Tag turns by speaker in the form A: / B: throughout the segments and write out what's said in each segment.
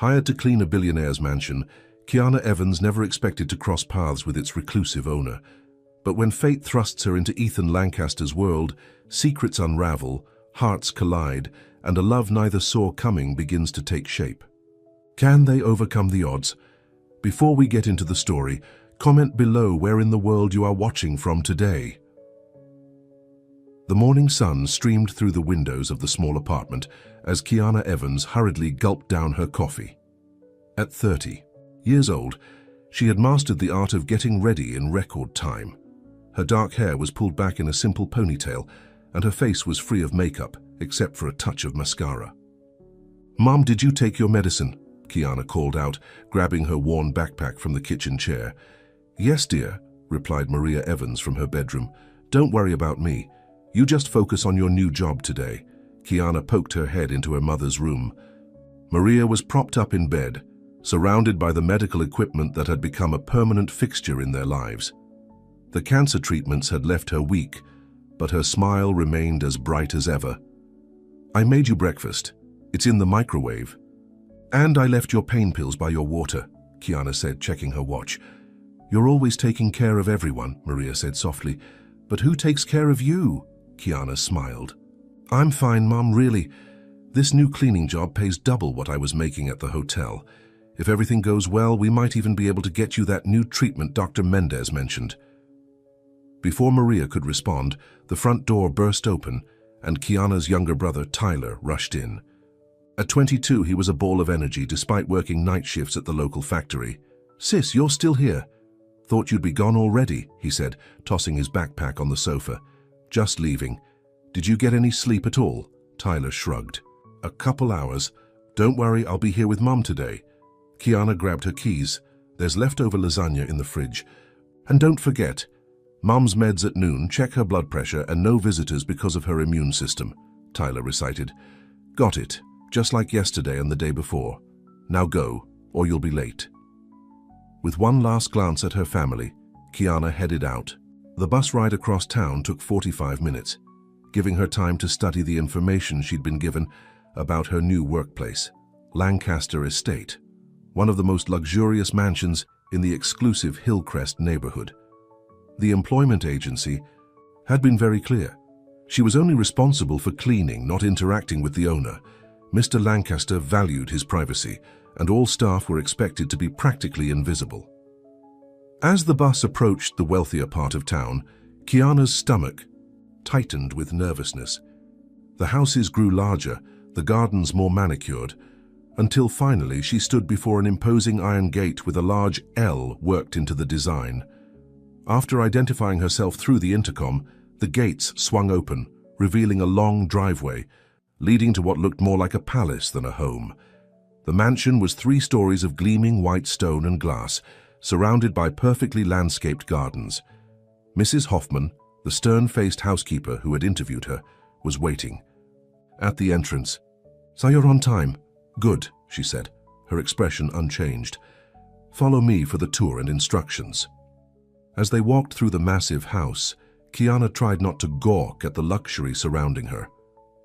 A: Hired to clean a billionaire's mansion, Kiana Evans never expected to cross paths with its reclusive owner. But when fate thrusts her into Ethan Lancaster's world, secrets unravel, hearts collide, and a love neither saw coming begins to take shape. Can they overcome the odds? Before we get into the story, comment below where in the world you are watching from today. The morning sun streamed through the windows of the small apartment as Kiana Evans hurriedly gulped down her coffee. At 30 years old, she had mastered the art of getting ready in record time. Her dark hair was pulled back in a simple ponytail, and her face was free of makeup, except for a touch of mascara. "Mom, did you take your medicine?" Kiana called out, grabbing her worn backpack from the kitchen chair. "Yes, dear," replied Maria Evans from her bedroom. "Don't worry about me. You just focus on your new job today." Kiana poked her head into her mother's room. Maria was propped up in bed, surrounded by the medical equipment that had become a permanent fixture in their lives. The cancer treatments had left her weak, but her smile remained as bright as ever. "I made you breakfast. It's in the microwave. And I left your pain pills by your water," Kiana said, checking her watch. "You're always taking care of everyone," Maria said softly. "But who takes care of you?" Kiana smiled. "I'm fine, Mom, really. This new cleaning job pays double what I was making at the hotel. If everything goes well, we might even be able to get you that new treatment Dr. Mendez mentioned." Before Maria could respond, the front door burst open, and Kiana's younger brother, Tyler, rushed in. At 22, he was a ball of energy despite working night shifts at the local factory. "Sis, you're still here. Thought you'd be gone already," he said, tossing his backpack on the sofa. "Just leaving. Did you get any sleep at all?" Tyler shrugged. "A couple hours. Don't worry, I'll be here with Mom today." Kiana grabbed her keys. "There's leftover lasagna in the fridge. And don't forget, Mom's meds at noon, check her blood pressure, and no visitors because of her immune system," Tyler recited. "Got it, just like yesterday and the day before. Now go, or you'll be late." With one last glance at her family, Kiana headed out. The bus ride across town took 45 minutes, giving her time to study the information she'd been given about her new workplace, Lancaster Estate, one of the most luxurious mansions in the exclusive Hillcrest neighborhood. The employment agency had been very clear. She was only responsible for cleaning, not interacting with the owner. Mr. Lancaster valued his privacy, and all staff were expected to be practically invisible. As the bus approached the wealthier part of town, Kiana's stomach tightened with nervousness. The houses grew larger, the gardens more manicured, until finally she stood before an imposing iron gate with a large L worked into the design. After identifying herself through the intercom, the gates swung open, revealing a long driveway, leading to what looked more like a palace than a home. The mansion was 3 stories of gleaming white stone and glass, surrounded by perfectly landscaped gardens. Mrs. Hoffman, the stern-faced housekeeper who had interviewed her, was waiting. At the entrance, "So you're on time." "Good," she said, her expression unchanged. "Follow me for the tour and instructions." As they walked through the massive house, Kiana tried not to gawk at the luxury surrounding her.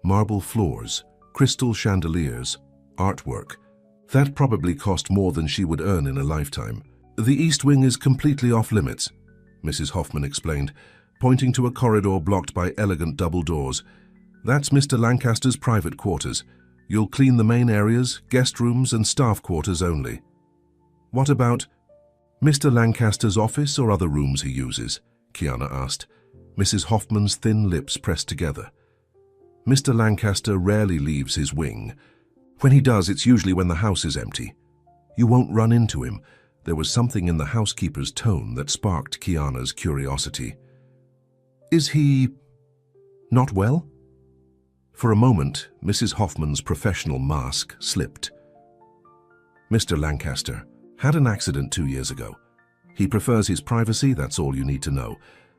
A: Marble floors, crystal chandeliers, artwork. That probably cost more than she would earn in a lifetime. "The East Wing is completely off-limits," Mrs. Hoffman explained, pointing to a corridor blocked by elegant double doors. "That's Mr. Lancaster's private quarters. You'll clean the main areas, guest rooms, and staff quarters only." "What about Mr. Lancaster's office or other rooms he uses?" Kiana asked. Mrs. Hoffman's thin lips pressed together. "Mr. Lancaster rarely leaves his wing. When he does, it's usually when the house is empty. You won't run into him." There was something in the housekeeper's tone that sparked Kiana's curiosity. "Is he not well?" For a moment, Mrs. Hoffman's professional mask slipped. "Mr. Lancaster had an accident 2 years ago. He prefers his privacy, that's all you need to know."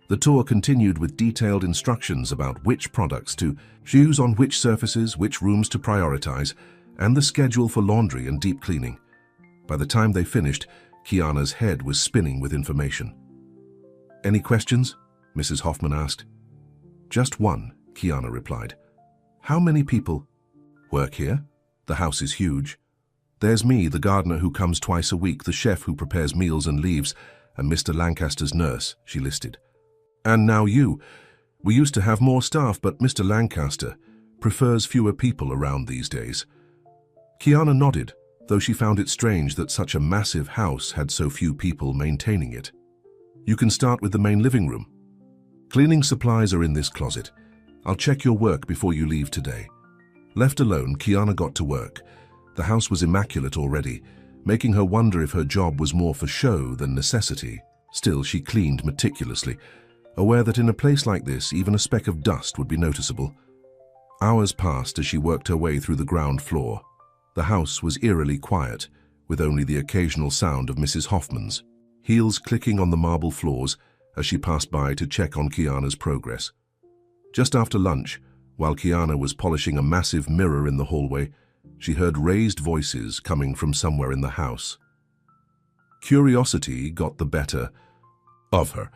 A: The tour continued with detailed instructions about which products to use on which surfaces, which rooms to prioritize, and the schedule for laundry and deep cleaning. By the time they finished, Kiana's head was spinning with information. "Any questions?" Mrs. Hoffman asked. "Just one," Kiana replied. "How many people work here? The house is huge." There's me, the gardener who comes twice a week, the chef who prepares meals and leaves, and Mr. Lancaster's nurse, she listed. And now you. We used to have more staff, but Mr. Lancaster prefers fewer people around these days. Kiana nodded, though she found it strange that such a massive house had so few people maintaining it. You can start with the main living room. Cleaning supplies are in this closet. I'll check your work before you leave today. Left alone, Kiana got to work. The house was immaculate already, making her wonder if her job was more for show than necessity. Still, she cleaned meticulously, aware that in a place like this, even a speck of dust would be noticeable. Hours passed as she worked her way through the ground floor. The house was eerily quiet, with only the occasional sound of Mrs. Hoffman's heels clicking on the marble floors as she passed by to check on Kiana's progress. Just after lunch, while Kiana was polishing a massive mirror in the hallway, she heard raised voices coming from somewhere in the house. Curiosity got the better of her,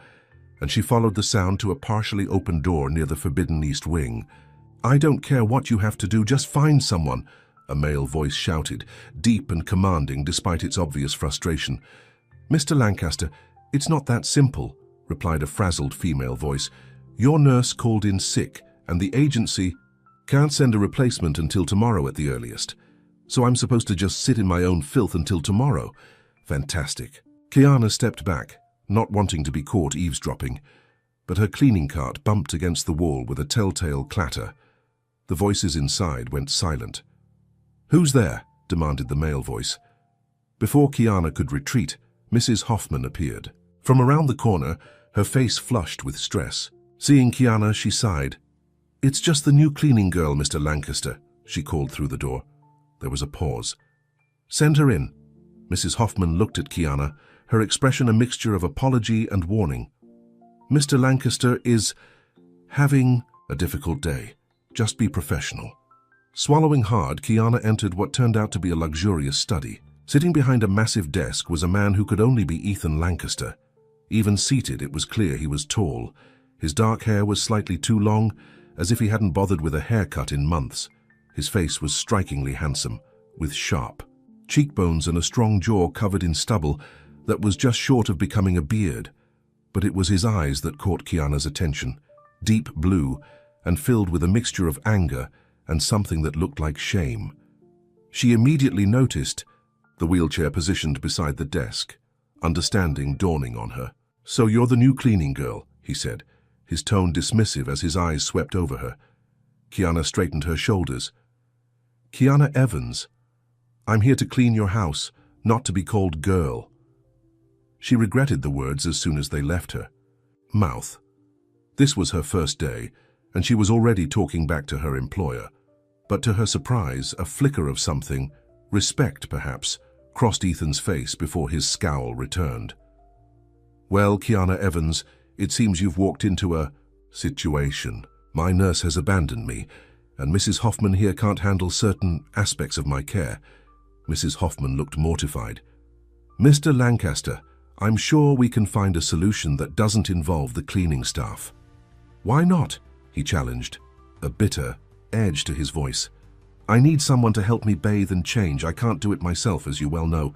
A: and she followed the sound to a partially open door near the forbidden east wing. "I don't care what you have to do, just find someone," a male voice shouted, deep and commanding despite its obvious frustration. "Mr. Lancaster, it's not that simple," replied a frazzled female voice. "Your nurse called in sick, and the agency can't send a replacement until tomorrow at the earliest. So I'm supposed to just sit in my own filth until tomorrow. Fantastic." Kiana stepped back, not wanting to be caught eavesdropping, but her cleaning cart bumped against the wall with a telltale clatter. The voices inside went silent. "Who's there?" demanded the male voice. Before Kiana could retreat, Mrs. Hoffman appeared. From around the corner, her face flushed with stress. Seeing Kiana, she sighed. "It's just the new cleaning girl, Mr. Lancaster," she called through the door. There was a pause. "Send her in." Mrs. Hoffman looked at Kiana, her expression a mixture of apology and warning. "Mr. Lancaster is having a difficult day. Just be professional." Swallowing hard, Kiana entered what turned out to be a luxurious study. Sitting behind a massive desk was a man who could only be Ethan Lancaster. Even seated, it was clear he was tall. His dark hair was slightly too long, as if he hadn't bothered with a haircut in months. His face was strikingly handsome, with sharp cheekbones and a strong jaw covered in stubble that was just short of becoming a beard. But it was his eyes that caught Kiana's attention, deep blue and filled with a mixture of anger and something that looked like shame. She immediately noticed the wheelchair positioned beside the desk, understanding dawning on her. "So you're the new cleaning girl," he said, his tone dismissive as his eyes swept over her. Kiana straightened her shoulders. "Kiana Evans. I'm here to clean your house, not to be called girl." She regretted the words as soon as they left her mouth. This was her first day, and she was already talking back to her employer. But to her surprise, a flicker of something, respect perhaps, crossed Ethan's face before his scowl returned. "Well, Kiana Evans, it seems you've walked into a situation. My nurse has abandoned me, and Mrs. Hoffman here can't handle certain aspects of my care." Mrs. Hoffman looked mortified. "Mr. Lancaster, I'm sure we can find a solution that doesn't involve the cleaning staff." "Why not?" he challenged, a bitter edge to his voice. "I need someone to help me bathe and change. I can't do it myself, as you well know."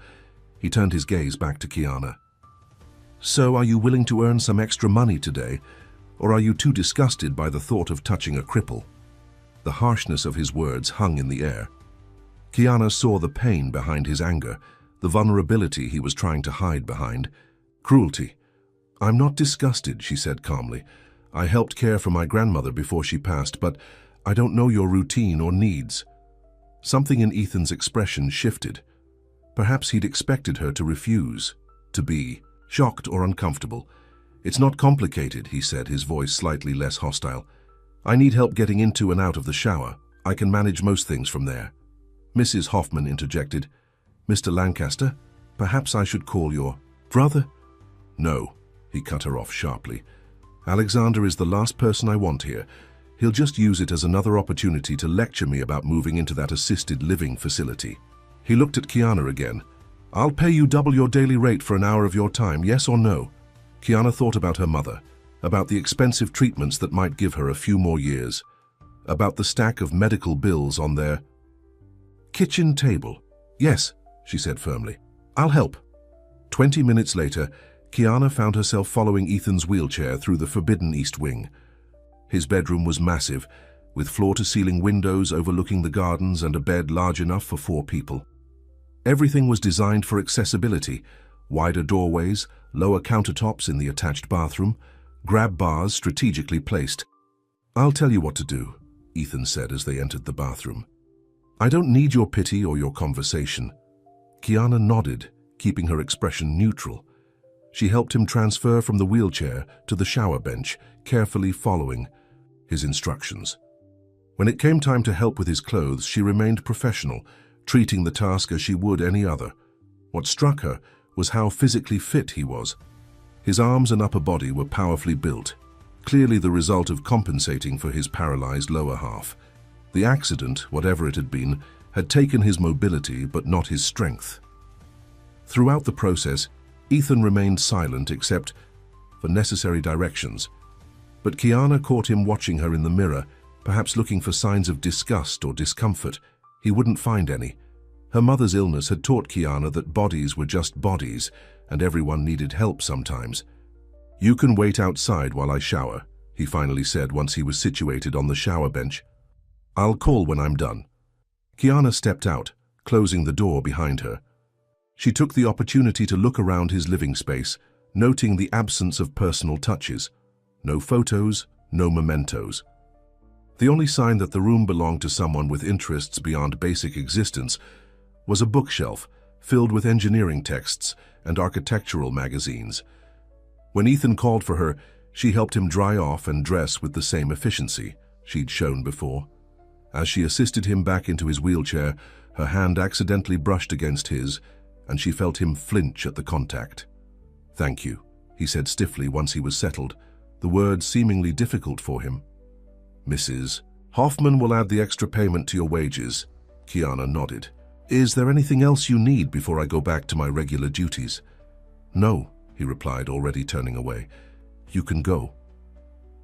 A: He turned his gaze back to Kiana. "So are you willing to earn some extra money today, or are you too disgusted by the thought of touching a cripple?" The harshness of his words hung in the air. Kiana saw the pain behind his anger, the vulnerability he was trying to hide behind. Cruelty. "I'm not disgusted," she said calmly. "I helped care for my grandmother before she passed, but I don't know your routine or needs." Something in Ethan's expression shifted. Perhaps he'd expected her to refuse, to be shocked or uncomfortable. "It's not complicated," he said, his voice slightly less hostile. "I need help getting into and out of the shower. I can manage most things from there." Mrs. Hoffman interjected. "Mr. Lancaster, perhaps I should call your brother?" "No," he cut her off sharply. "Alexander is the last person I want here. He'll just use it as another opportunity to lecture me about moving into that assisted living facility." He looked at Kiana again. "I'll pay you double your daily rate for an hour of your time, yes or no?" Kiana thought about her mother, about the expensive treatments that might give her a few more years, about the stack of medical bills on their kitchen table. "Yes," she said firmly. "I'll help." 20 minutes later, Kiana found herself following Ethan's wheelchair through the forbidden East Wing. His bedroom was massive, with floor-to-ceiling windows overlooking the gardens and a bed large enough for 4 people. Everything was designed for accessibility: wider doorways, lower countertops in the attached bathroom, grab bars strategically placed. "I'll tell you what to do," Ethan said as they entered the bathroom. "I don't need your pity or your conversation." Kiana nodded, keeping her expression neutral. She helped him transfer from the wheelchair to the shower bench, carefully following his instructions. When it came time to help with his clothes, she remained professional, treating the task as she would any other. What struck her was how physically fit he was. His arms and upper body were powerfully built, clearly the result of compensating for his paralyzed lower half. The accident, whatever it had been, had taken his mobility but not his strength. Throughout the process, Ethan remained silent except for necessary directions. But Kiana caught him watching her in the mirror, perhaps looking for signs of disgust or discomfort. He wouldn't find any. Her mother's illness had taught Kiana that bodies were just bodies, and everyone needed help sometimes. "You can wait outside while I shower," he finally said once he was situated on the shower bench. "I'll call when I'm done." Kiana stepped out, closing the door behind her. She took the opportunity to look around his living space, noting the absence of personal touches. No photos, no mementos. The only sign that the room belonged to someone with interests beyond basic existence was a bookshelf filled with engineering texts and architectural magazines. When Ethan called for her, she helped him dry off and dress with the same efficiency she'd shown before. As she assisted him back into his wheelchair, her hand accidentally brushed against his, and she felt him flinch at the contact. "Thank you," he said stiffly once he was settled, the words seemingly difficult for him. "Mrs. Hoffman will add the extra payment to your wages." Kiana nodded. "Is there anything else you need before I go back to my regular duties?" "No," he replied, already turning away. "You can go."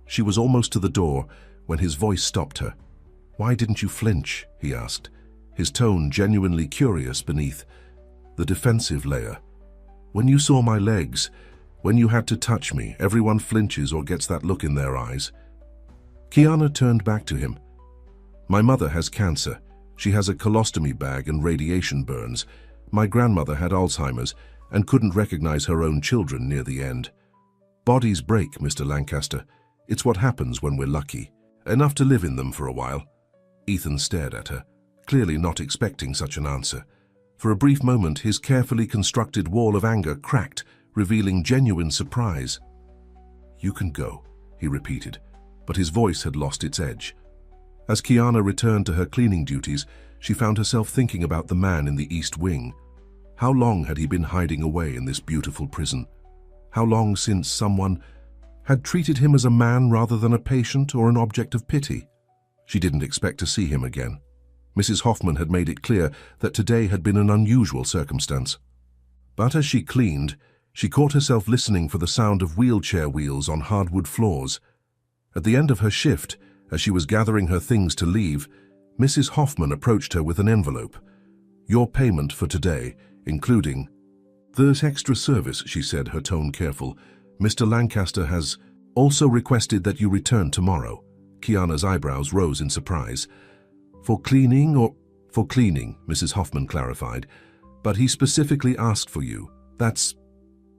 A: She was almost to the door when his voice stopped her. "Why didn't you flinch?" he asked, his tone genuinely curious beneath the defensive layer. "When you saw my legs, when you had to touch me, everyone flinches or gets that look in their eyes." Kiana turned back to him. "My mother has cancer. She has a colostomy bag and radiation burns. My grandmother had Alzheimer's and couldn't recognize her own children near the end. Bodies break, Mr. Lancaster. It's what happens when we're lucky. Enough to live in them for a while." Ethan stared at her, clearly not expecting such an answer. For a brief moment, his carefully constructed wall of anger cracked, revealing genuine surprise. "You can go," he repeated, but his voice had lost its edge. As Kiana returned to her cleaning duties, she found herself thinking about the man in the East Wing. How long had he been hiding away in this beautiful prison? How long since someone had treated him as a man rather than a patient or an object of pity? She didn't expect to see him again. Mrs. Hoffman had made it clear that today had been an unusual circumstance. But as she cleaned, she caught herself listening for the sound of wheelchair wheels on hardwood floors. At the end of her shift, as she was gathering her things to leave, Mrs. Hoffman approached her with an envelope. "Your payment for today, including—" "There's extra service," she said, her tone careful. "Mr. Lancaster has also requested that you return tomorrow." Kiana's eyebrows rose in surprise. "For cleaning or—" "For cleaning," Mrs. Hoffman clarified. "But he specifically asked for you. That's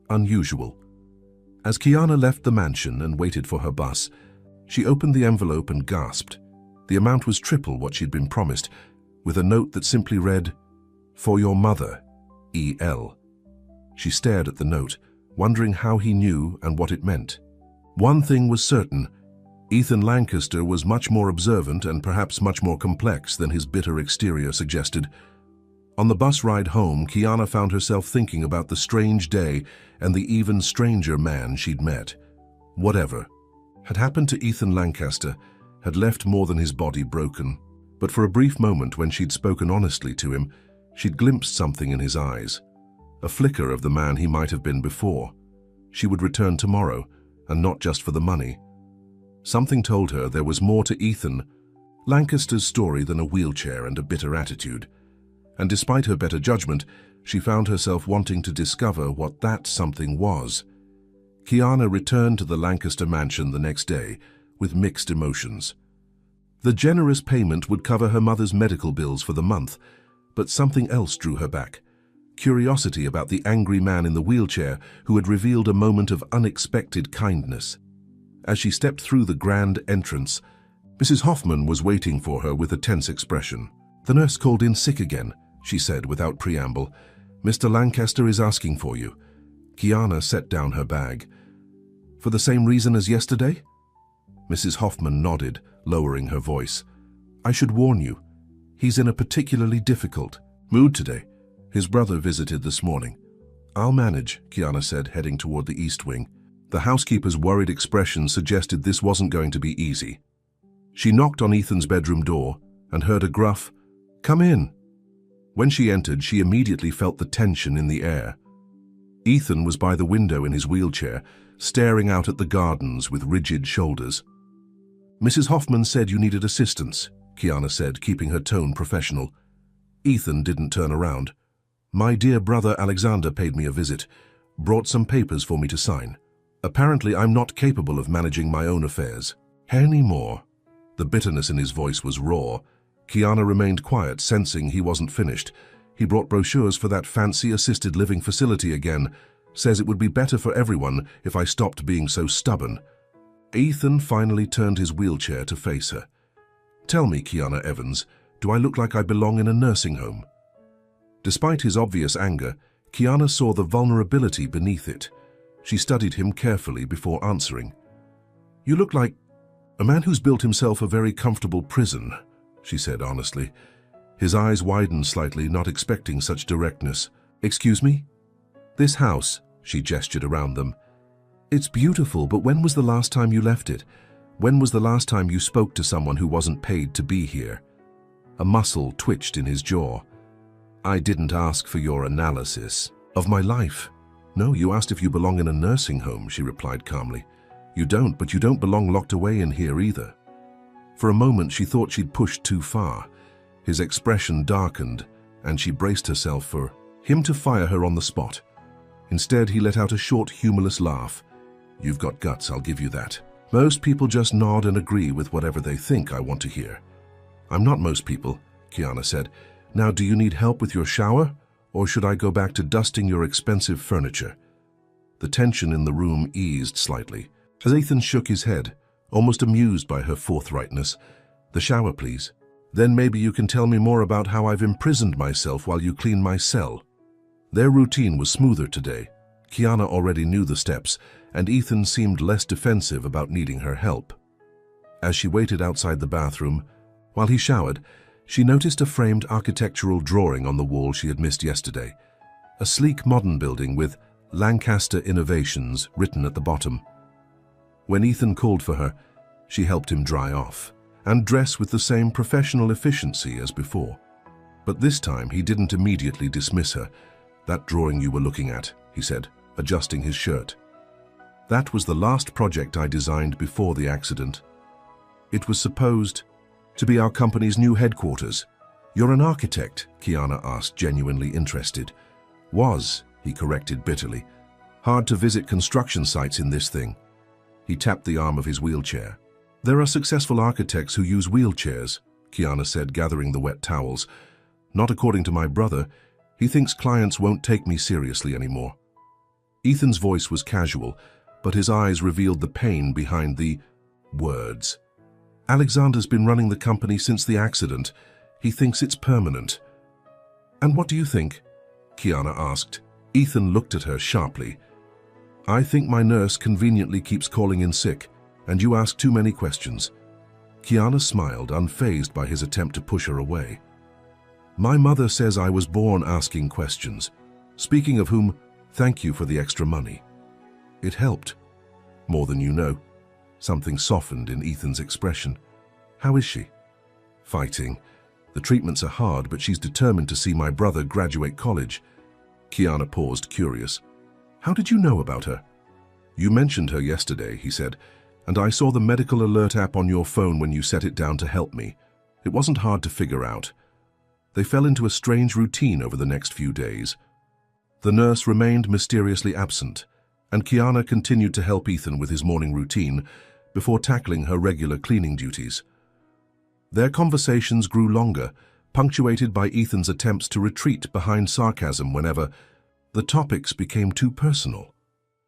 A: unusual." As Kiana left the mansion and waited for her bus, she opened the envelope and gasped. The amount was triple what she'd been promised, with a note that simply read, "For your mother, E.L." She stared at the note, wondering how he knew and what it meant. One thing was certain: Ethan Lancaster was much more observant and perhaps much more complex than his bitter exterior suggested. On the bus ride home, Kiana found herself thinking about the strange day and the even stranger man she'd met. Whatever had happened to Ethan Lancaster had left more than his body broken. But for a brief moment, when she'd spoken honestly to him, she'd glimpsed something in his eyes. A flicker of the man he might have been before. She would return tomorrow, and not just for the money. Something told her there was more to Ethan Lancaster's story than a wheelchair and a bitter attitude. and despite her better judgment, she found herself wanting to discover what that something was. Kiana returned to the Lancaster mansion the next day with mixed emotions. The generous payment would cover her mother's medical bills for the month, but something else drew her back. Curiosity about the angry man in the wheelchair who had revealed a moment of unexpected kindness. As she stepped through the grand entrance, Mrs. Hoffman was waiting for her with a tense expression. "The nurse called in sick again," she said without preamble. "Mr. Lancaster is asking for you." Kiana set down her bag. "For the same reason as yesterday?" Mrs. Hoffman nodded, lowering her voice. "I should warn you, he's in a particularly difficult mood today. His brother visited this morning." "I'll manage," Kiana said, heading toward the east wing. The housekeeper's worried expression suggested this wasn't going to be easy. She knocked on Ethan's bedroom door and heard a gruff, "Come in." When she entered, she immediately felt the tension in the air. Ethan was by the window in his wheelchair, staring out at the gardens with rigid shoulders. "Mrs. Hoffman said you needed assistance," Kiana said, keeping her tone professional. Ethan didn't turn around. "My dear brother Alexander paid me a visit, brought some papers for me to sign. Apparently I'm not capable of managing my own affairs anymore." The bitterness in his voice was raw. Kiana remained quiet, sensing he wasn't finished. "He brought brochures for that fancy assisted living facility again. Says it would be better for everyone if I stopped being so stubborn." Ethan finally turned his wheelchair to face her. "Tell me, Kiana Evans, do I look like I belong in a nursing home?" Despite his obvious anger, Kiana saw the vulnerability beneath it. She studied him carefully before answering. "You look like a man who's built himself a very comfortable prison," she said honestly. His eyes widened slightly, not expecting such directness. "Excuse me? This house," she gestured around them. "It's beautiful, but when was the last time you left it? When was the last time you spoke to someone who wasn't paid to be here?" A muscle twitched in his jaw. "I didn't ask for your analysis of my life." "No, you asked if you belong in a nursing home," she replied calmly. "You don't, but you don't belong locked away in here either." For a moment, she thought she'd pushed too far. His expression darkened, and she braced herself for him to fire her on the spot. Instead, he let out a short, humorless laugh. "You've got guts, I'll give you that. Most people just nod and agree with whatever they think I want to hear." "I'm not most people," Kiana said. "Now, do you need help with your shower, or should I go back to dusting your expensive furniture?" The tension in the room eased slightly, as Ethan shook his head, almost amused by her forthrightness. "The shower, please. Then maybe you can tell me more about how I've imprisoned myself while you clean my cell." Their routine was smoother today. Kiana already knew the steps, and Ethan seemed less defensive about needing her help. As she waited outside the bathroom, while he showered, she noticed a framed architectural drawing on the wall she had missed yesterday. A sleek modern building with Lancaster Innovations written at the bottom. When Ethan called for her, she helped him dry off and dress with the same professional efficiency as before. But this time he didn't immediately dismiss her. "That drawing you were looking at," he said, adjusting his shirt. "That was the last project I designed before the accident. It was supposed to be our company's new headquarters." "You're an architect?" Kiana asked, genuinely interested. "Was," he corrected bitterly. "Hard to visit construction sites in this thing." He tapped the arm of his wheelchair. "There are successful architects who use wheelchairs," Kiana said, gathering the wet towels. "Not according to my brother. He thinks clients won't take me seriously anymore." Ethan's voice was casual, but his eyes revealed the pain behind the words. "Alexander's been running the company since the accident. He thinks it's permanent." "And what do you think?" Kiana asked. Ethan looked at her sharply. "I think my nurse conveniently keeps calling in sick, and you ask too many questions." Kiana smiled, unfazed by his attempt to push her away. "My mother says I was born asking questions. Speaking of whom, thank you for the extra money. It helped. More than you know." Something softened in Ethan's expression. "How is she?" "Fighting. The treatments are hard, but she's determined to see my brother graduate college." Kiana paused, curious. "How did you know about her?" "You mentioned her yesterday," he said, "and I saw the medical alert app on your phone when you set it down to help me. It wasn't hard to figure out." They fell into a strange routine over the next few days. The nurse remained mysteriously absent, and Kiana continued to help Ethan with his morning routine before tackling her regular cleaning duties. Their conversations grew longer, punctuated by Ethan's attempts to retreat behind sarcasm whenever the topics became too personal.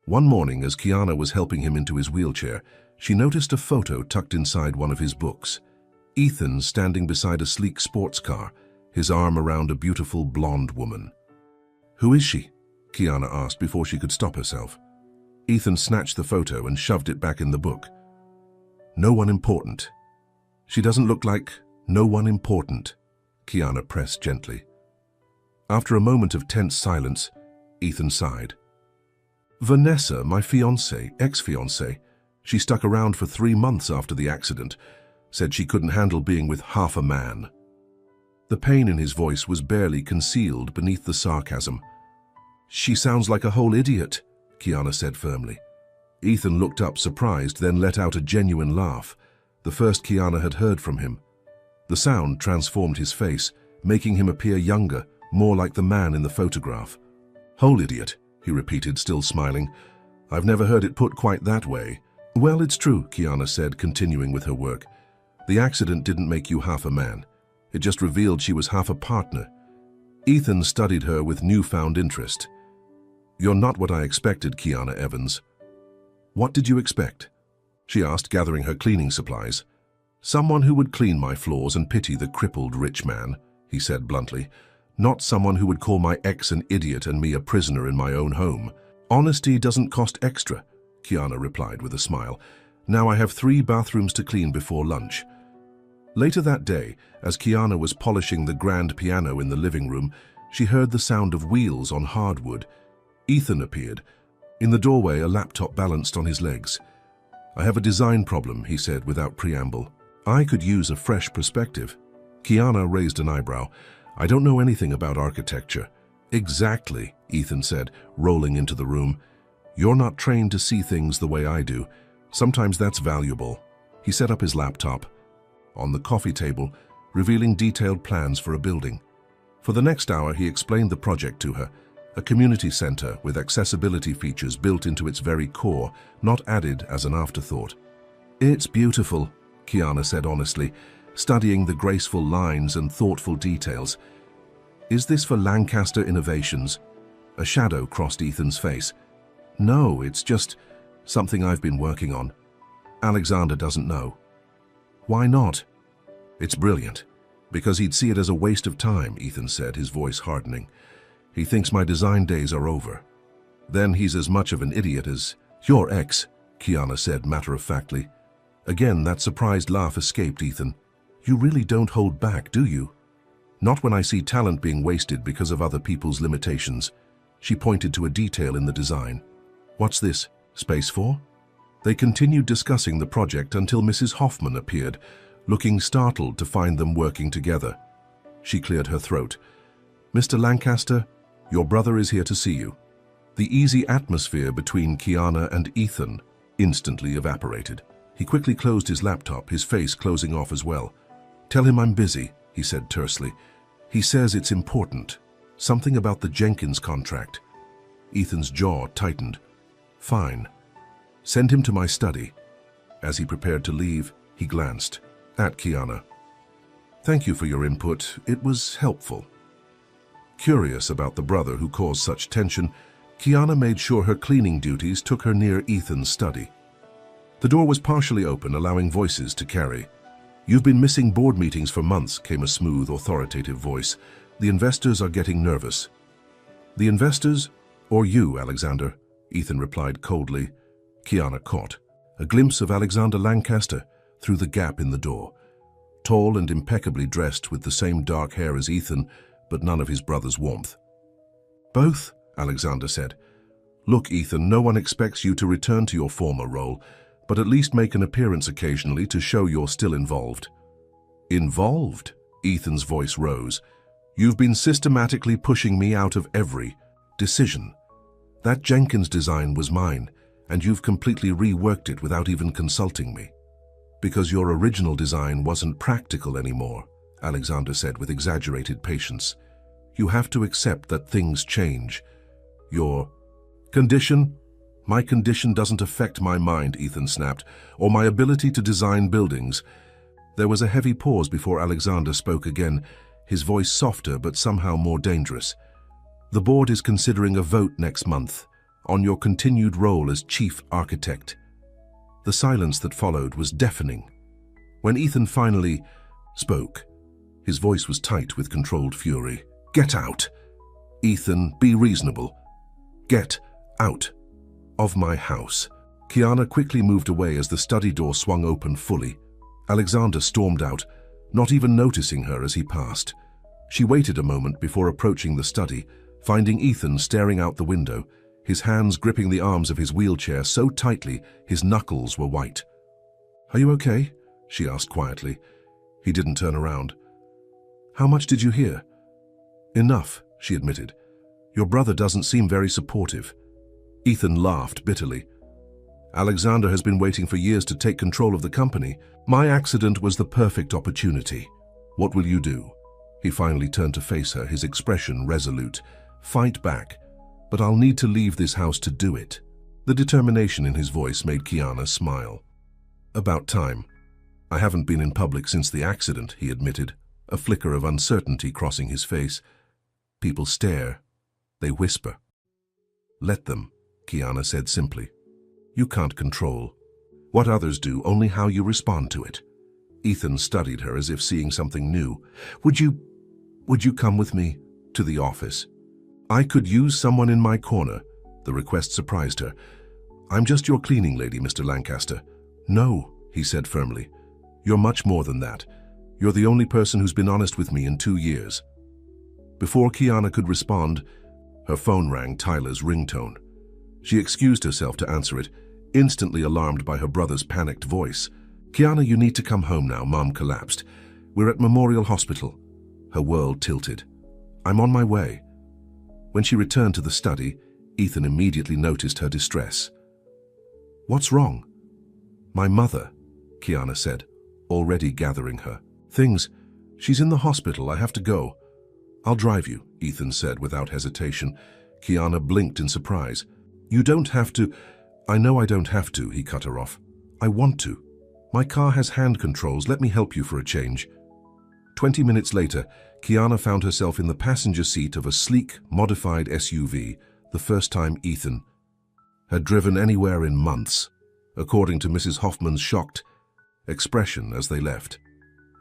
A: One morning, as Kiana was helping him into his wheelchair, she noticed a photo tucked inside one of his books. Ethan standing beside a sleek sports car, his arm around a beautiful blonde woman. "Who is she?" Kiana asked before she could stop herself. Ethan snatched the photo and shoved it back in the book. "No one important." "She doesn't look like no one important," Kiana pressed gently. After a moment of tense silence, Ethan sighed. "Vanessa, my ex-fiancée, she stuck around for 3 months after the accident, said she couldn't handle being with half a man." The pain in his voice was barely concealed beneath the sarcasm. "She sounds like a whole idiot," Kiana said firmly. Ethan looked up surprised, then let out a genuine laugh, the first Kiana had heard from him. The sound transformed his face, making him appear younger, more like the man in the photograph. "Whole idiot," he repeated, still smiling. "I've never heard it put quite that way." "Well, it's true," Kiana said, continuing with her work. "The accident didn't make you half a man. It just revealed she was half a partner." Ethan studied her with newfound interest. "You're not what I expected, Kiana Evans." "What did you expect?" she asked, gathering her cleaning supplies. "Someone who would clean my floors and pity the crippled rich man," he said bluntly. "Not someone who would call my ex an idiot and me a prisoner in my own home." "Honesty doesn't cost extra," Kiana replied with a smile. "Now I have 3 bathrooms to clean before lunch." Later that day, as Kiana was polishing the grand piano in the living room, she heard the sound of wheels on hardwood. Ethan appeared. In the doorway, a laptop balanced on his legs. "I have a design problem," he said without preamble. "I could use a fresh perspective." Kiana raised an eyebrow. "I don't know anything about architecture." "Exactly," Ethan said, rolling into the room. "You're not trained to see things the way I do. Sometimes that's valuable." He set up his laptop on the coffee table, revealing detailed plans for a building. For the next hour, he explained the project to her, a community center with accessibility features built into its very core, not added as an afterthought. "It's beautiful," Kiana said honestly, studying the graceful lines and thoughtful details. "Is this for Lancaster Innovations?" A shadow crossed Ethan's face. "No, it's just something I've been working on. Alexander doesn't know." "Why not?" "It's brilliant." "Because he'd see it as a waste of time," Ethan said, his voice hardening. "He thinks my design days are over. Then he's as much of an idiot as your ex," Kiana said matter-of-factly. Again, that surprised laugh escaped Ethan. "You really don't hold back, do you?" "Not when I see talent being wasted because of other people's limitations." She pointed to a detail in the design. "What's this? Space for?" They continued discussing the project until Mrs. Hoffman appeared, looking startled to find them working together. She cleared her throat. "Mr. Lancaster, your brother is here to see you." The easy atmosphere between Kiana and Ethan instantly evaporated. He quickly closed his laptop, his face closing off as well. "Tell him I'm busy," he said tersely. "He says it's important. Something about the Jenkins contract." Ethan's jaw tightened. "Fine. Send him to my study." As he prepared to leave, he glanced at Kiana. "Thank you for your input. It was helpful." Curious about the brother who caused such tension, Kiana made sure her cleaning duties took her near Ethan's study. The door was partially open, allowing voices to carry. "You've been missing board meetings for months," came a smooth, authoritative voice. "The investors are getting nervous." "The investors? Or you, Alexander?" Ethan replied coldly. Kiana caught a glimpse of Alexander Lancaster through the gap in the door. Tall and impeccably dressed with the same dark hair as Ethan, but none of his brother's warmth. "Both," Alexander said. "Look, Ethan, no one expects you to return to your former role, but at least make an appearance occasionally to show you're still involved." "Involved?" Ethan's voice rose. "You've been systematically pushing me out of every decision. That Jenkins design was mine, and you've completely reworked it without even consulting me. Because your original design wasn't practical anymore," Alexander said with exaggerated patience. You have to accept that things change. Your condition? My condition doesn't affect my mind, Ethan snapped, or my ability to design buildings. There was a heavy pause before Alexander spoke again, his voice softer but somehow more dangerous. The board is considering a vote next month on your continued role as chief architect. The silence that followed was deafening. When Ethan finally spoke, his voice was tight with controlled fury. Get out! Ethan, be reasonable. Get out of my house. Kiana quickly moved away as the study door swung open fully. Alexander stormed out, not even noticing her as he passed. She waited a moment before approaching the study, finding Ethan staring out the window, his hands gripping the arms of his wheelchair so tightly his knuckles were white. Are you okay? She asked quietly. He didn't turn around. How much did you hear? Enough, she admitted. Your brother doesn't seem very supportive. Ethan laughed bitterly. Alexander has been waiting for years to take control of the company. My accident was the perfect opportunity. What will you do? He finally turned to face her, his expression resolute. Fight back, but I'll need to leave this house to do it. The determination in his voice made Kiana smile. About time. I haven't been in public since the accident, he admitted, a flicker of uncertainty crossing his face. People stare. They whisper. Let them, Kiana said simply. You can't control what others do, only how you respond to it. Ethan studied her as if seeing something new. Would you come with me to the office? I could use someone in my corner. The request surprised her. I'm just your cleaning lady, Mr. Lancaster. No, he said firmly. You're much more than that. You're the only person who's been honest with me in 2 years. Before Kiana could respond, her phone rang Tyler's ringtone. She excused herself to answer it, instantly alarmed by her brother's panicked voice. Kiana, you need to come home now, Mom collapsed. We're at Memorial Hospital. Her world tilted. I'm on my way. When she returned to the study, Ethan immediately noticed her distress. What's wrong? My mother, Kiana said, already gathering her. Things. She's in the hospital. I have to go. I'll drive you, Ethan said without hesitation. Kiana blinked in surprise. You don't have to. I know I don't have to, he cut her off. I want to. My car has hand controls. Let me help you for a change. 20 minutes later, Kiana found herself in the passenger seat of a sleek, modified SUV, the first time Ethan had driven anywhere in months, according to Mrs. Hoffman's shocked expression as they left.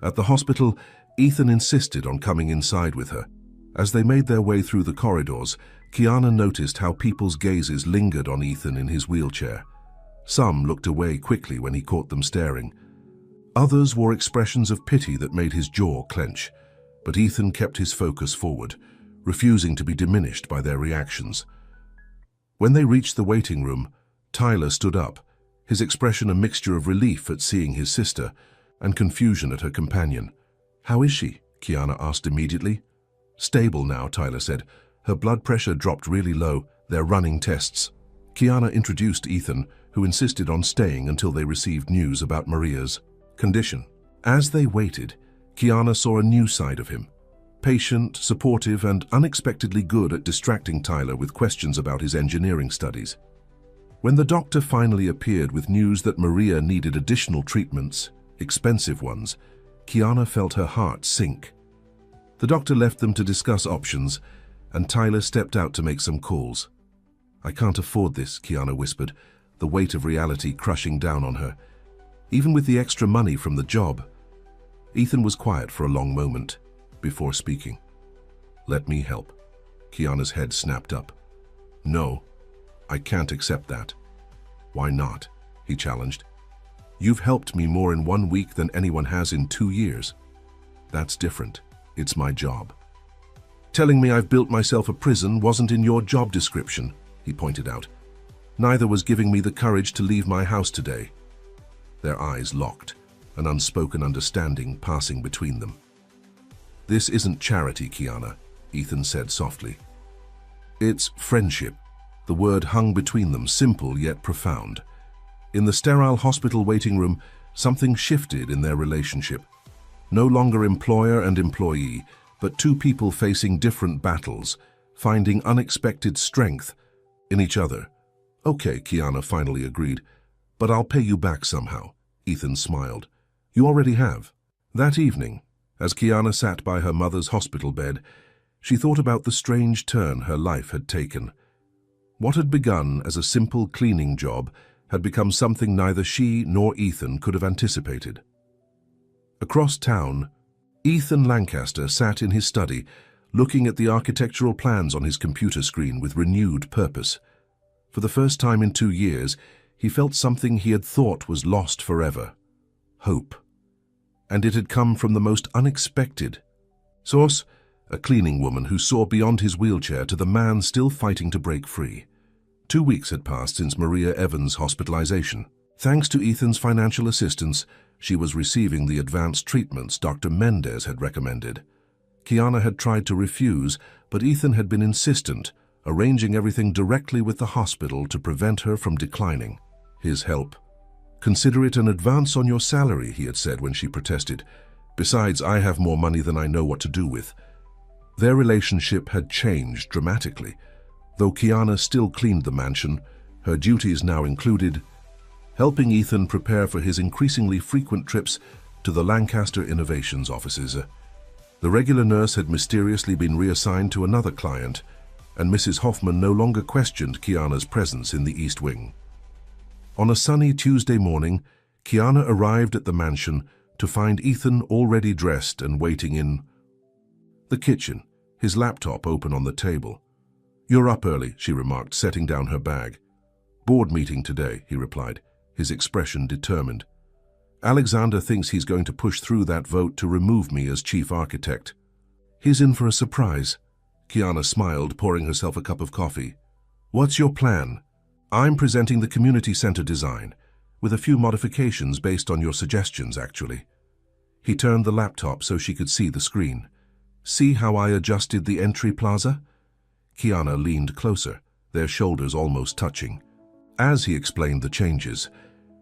A: At the hospital, Ethan insisted on coming inside with her. As they made their way through the corridors, Kiana noticed how people's gazes lingered on Ethan in his wheelchair. Some looked away quickly when he caught them staring. Others wore expressions of pity that made his jaw clench, but Ethan kept his focus forward, refusing to be diminished by their reactions. When they reached the waiting room, Tyler stood up, his expression a mixture of relief at seeing his sister and confusion at her companion. How is she? Kiana asked immediately. Stable now, Tyler said. Her blood pressure dropped really low. They're running tests. Kiana introduced Ethan, who insisted on staying until they received news about Maria's condition. As they waited, Kiana saw a new side of him. Patient, supportive, and unexpectedly good at distracting Tyler with questions about his engineering studies. When the doctor finally appeared with news that Maria needed additional treatments, expensive ones, Kiana felt her heart sink. The doctor left them to discuss options, and Tyler stepped out to make some calls. I can't afford this, Kiana whispered, the weight of reality crushing down on her. Even with the extra money from the job. Ethan was quiet for a long moment before speaking. Let me help. Kiana's head snapped up. No, I can't accept that. Why not? He challenged. You've helped me more in 1 week than anyone has in 2 years. That's different. It's my job. Telling me I've built myself a prison wasn't in your job description, he pointed out. Neither was giving me the courage to leave my house today. Their eyes locked, an unspoken understanding passing between them. This isn't charity, Kiana, Ethan said softly. It's friendship. The word hung between them, simple yet profound. In the sterile hospital waiting room, something shifted in their relationship. No longer employer and employee, but two people facing different battles, finding unexpected strength in each other. Okay, Kiana finally agreed. But I'll pay you back somehow. Ethan smiled. You already have. That evening, as Kiana sat by her mother's hospital bed, she thought about the strange turn her life had taken. What had begun as a simple cleaning job had become something neither she nor Ethan could have anticipated. Across town, Ethan Lancaster sat in his study, looking at the architectural plans on his computer screen with renewed purpose. For the first time in 2 years, he felt something he had thought was lost forever: hope. And it had come from the most unexpected source: a cleaning woman who saw beyond his wheelchair to the man still fighting to break free. 2 weeks had passed since Maria Evans' hospitalization. Thanks to Ethan's financial assistance, she was receiving the advanced treatments Dr. Mendez had recommended. Kiana had tried to refuse, but Ethan had been insistent, arranging everything directly with the hospital to prevent her from declining his help. "Consider it an advance on your salary," he had said when she protested. "Besides, I have more money than I know what to do with." Their relationship had changed dramatically. Though Kiana still cleaned the mansion, her duties now included helping Ethan prepare for his increasingly frequent trips to the Lancaster Innovations offices. The regular nurse had mysteriously been reassigned to another client, and Mrs. Hoffman no longer questioned Kiana's presence in the East Wing. On a sunny Tuesday morning, Kiana arrived at the mansion to find Ethan already dressed and waiting in the kitchen, his laptop open on the table. "You're up early," she remarked, setting down her bag. "Board meeting today," he replied, his expression determined. "Alexander thinks he's going to push through that vote to remove me as chief architect. He's in for a surprise." Kiana smiled, pouring herself a cup of coffee. "What's your plan?" "I'm presenting the community center design, with a few modifications based on your suggestions, actually." He turned the laptop so she could see the screen. "See how I adjusted the entry plaza?" Kiana leaned closer, their shoulders almost touching. As he explained the changes,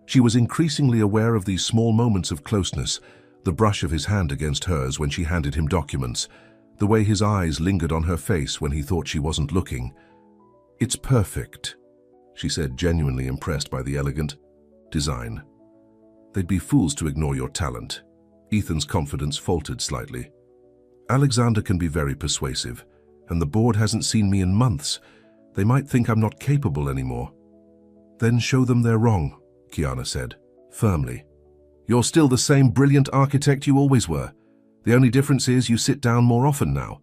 A: she was increasingly aware of these small moments of closeness, the brush of his hand against hers when she handed him documents, the way his eyes lingered on her face when he thought she wasn't looking. "It's perfect," she said, genuinely impressed by the elegant design. "They'd be fools to ignore your talent." Ethan's confidence faltered slightly. "Alexander can be very persuasive, and the board hasn't seen me in months. They might think I'm not capable anymore." "Then show them they're wrong," Kiana said, firmly. "You're still the same brilliant architect you always were. The only difference is you sit down more often now."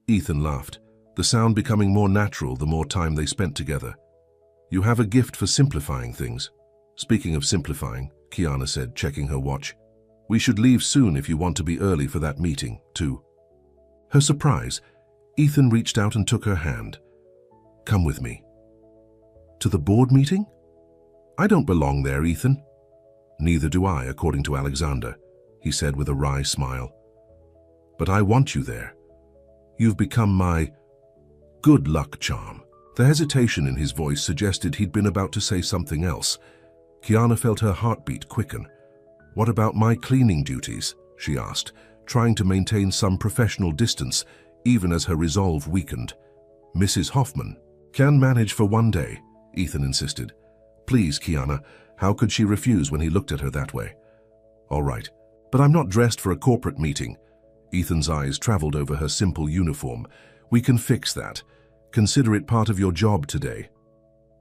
A: Ethan laughed, the sound becoming more natural the more time they spent together. "You have a gift for simplifying things." "Speaking of simplifying," Kiana said, checking her watch, "we should leave soon if you want to be early for that meeting, too." Her surprise, Ethan reached out and took her hand. "Come with me." "To the board meeting?" "I don't belong there, Ethan." "Neither do I, according to Alexander," he said with a wry smile. "But I want you there. You've become my good luck charm." The hesitation in his voice suggested he'd been about to say something else. Kiana felt her heartbeat quicken. "What about my cleaning duties?" she asked, trying to maintain some professional distance, even as her resolve weakened. "Mrs. Hoffman can manage for one day," Ethan insisted. "Please, Kiana," how could she refuse when he looked at her that way? "All right, but I'm not dressed for a corporate meeting." Ethan's eyes traveled over her simple uniform. "We can fix that. Consider it part of your job today."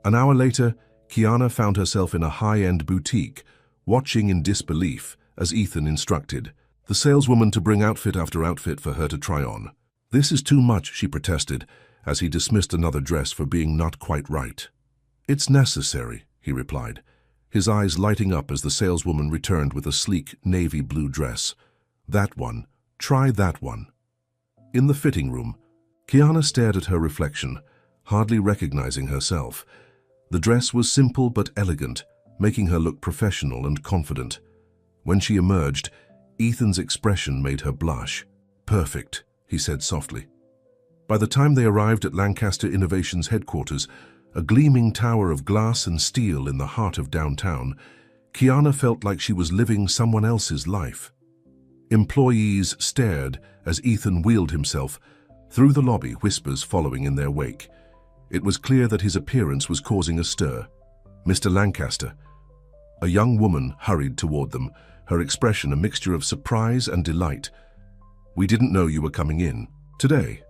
A: An hour later, Kiana found herself in a high-end boutique, watching in disbelief as Ethan instructed the saleswoman to bring outfit after outfit for her to try on. "This is too much," she protested, as he dismissed another dress for being not quite right. "It's necessary," he replied, his eyes lighting up as the saleswoman returned with a sleek navy blue dress. "That one. Try that one." In the fitting room, Kiana stared at her reflection, hardly recognizing herself. The dress was simple but elegant, making her look professional and confident. When she emerged, Ethan's expression made her blush. "Perfect," he said softly. By the time they arrived at Lancaster Innovations headquarters, a gleaming tower of glass and steel in the heart of downtown, Kiana felt like she was living someone else's life. Employees stared as Ethan wheeled himself through the lobby, whispers following in their wake. It was clear that his appearance was causing a stir. "Mr. Lancaster." A young woman hurried toward them, her expression a mixture of surprise and delight. "We didn't know you were coming in. Today."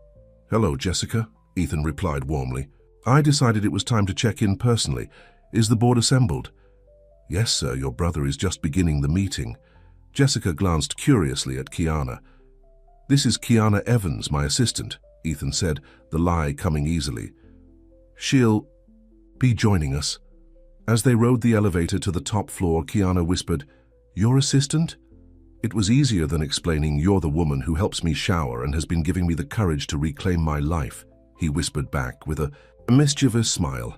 A: "Hello, Jessica," Ethan replied warmly. "I decided it was time to check in personally. Is the board assembled?" "Yes, sir, your brother is just beginning the meeting." Jessica glanced curiously at Kiana. "This is Kiana Evans, my assistant," Ethan said, the lie coming easily. "She'll be joining us." As they rode the elevator to the top floor, Kiana whispered, "Your assistant?" "It was easier than explaining you're the woman who helps me shower and has been giving me the courage to reclaim my life," he whispered back with a mischievous smile.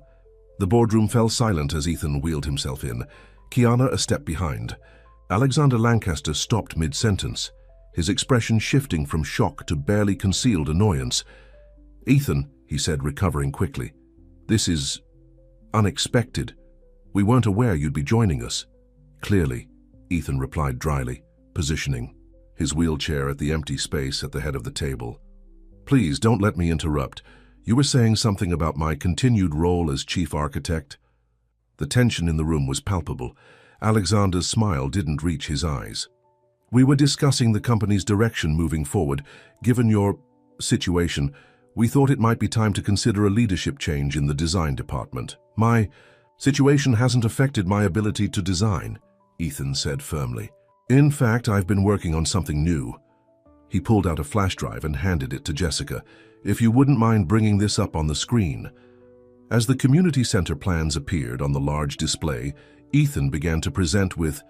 A: The boardroom fell silent as Ethan wheeled himself in, Kiana a step behind. Alexander Lancaster stopped mid-sentence, his expression shifting from shock to barely concealed annoyance. "Ethan," he said, recovering quickly, "this is unexpected. We weren't aware you'd be joining us." "Clearly," Ethan replied dryly, positioning his wheelchair at the empty space at the head of the table. "Please don't let me interrupt. You were saying something about my continued role as chief architect?" The tension in the room was palpable. Alexander's smile didn't reach his eyes. "We were discussing the company's direction moving forward. Given your situation, we thought it might be time to consider a leadership change in the design department." "My situation hasn't affected my ability to design," Ethan said firmly. "In fact, I've been working on something new." He pulled out a flash drive and handed it to Jessica. "If you wouldn't mind bringing this up on the screen." As the community center plans appeared on the large display, Ethan began to present with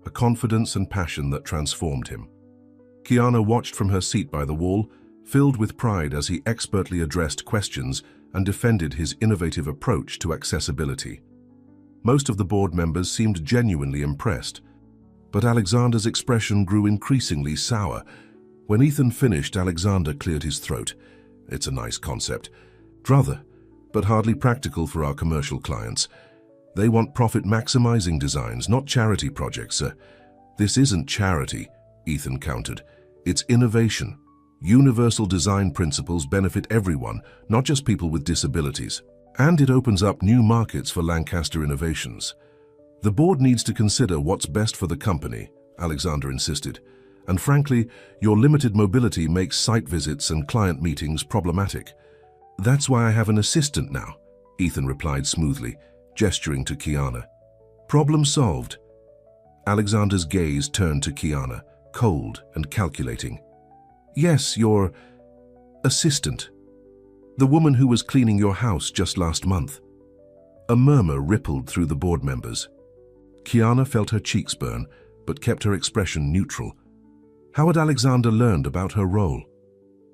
A: a confidence and passion that transformed him. Kiana watched from her seat by the wall, filled with pride as he expertly addressed questions and defended his innovative approach to accessibility. Most of the board members seemed genuinely impressed, but Alexander's expression grew increasingly sour. When Ethan finished, Alexander cleared his throat. "It's a nice concept. Rather, but hardly practical for our commercial clients. They want profit-maximizing designs, not charity projects, sir." "This isn't charity," Ethan countered. "It's innovation. Universal design principles benefit everyone, not just people with disabilities. And it opens up new markets for Lancaster innovations." "The board needs to consider what's best for the company," Alexander insisted. "And frankly, your limited mobility makes site visits and client meetings problematic." "That's why I have an assistant now," Ethan replied smoothly, gesturing to Kiana. "Problem solved." Alexander's gaze turned to Kiana, cold and calculating. "Yes, your assistant. The woman who was cleaning your house just last month." A murmur rippled through the board members. Kiana felt her cheeks burn, but kept her expression neutral. How had Alexander learned about her role?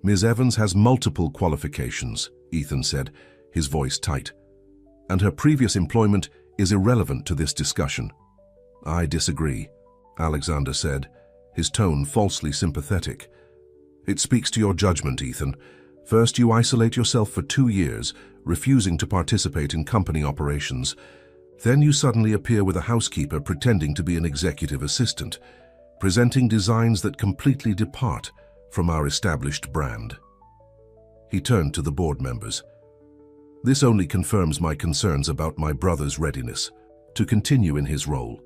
A: "Ms. Evans has multiple qualifications," Ethan said, his voice tight. "And her previous employment is irrelevant to this discussion." "I disagree," Alexander said, his tone falsely sympathetic. "It speaks to your judgment, Ethan. First, you isolate yourself for 2 years, refusing to participate in company operations. Then you suddenly appear with a housekeeper pretending to be an executive assistant, presenting designs that completely depart from our established brand." He turned to the board members. "This only confirms my concerns about my brother's readiness to continue in his role."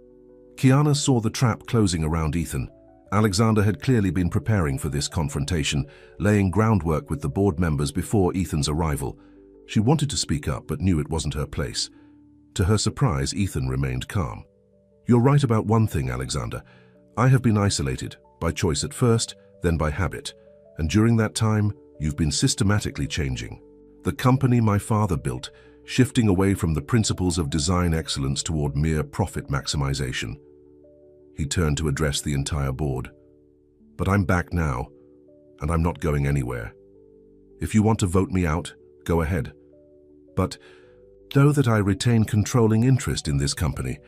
A: Kiana saw the trap closing around Ethan. Alexander had clearly been preparing for this confrontation, laying groundwork with the board members before Ethan's arrival. She wanted to speak up, but knew it wasn't her place. To her surprise, Ethan remained calm. "You're right about one thing, Alexander. I have been isolated, by choice at first, then by habit. And during that time, you've been systematically changing. The company my father built, shifting away from the principles of design excellence toward mere profit maximization." He turned to address the entire board. "But I'm back now, and I'm not going anywhere. If you want to vote me out, go ahead. But know that I retain controlling interest in this company,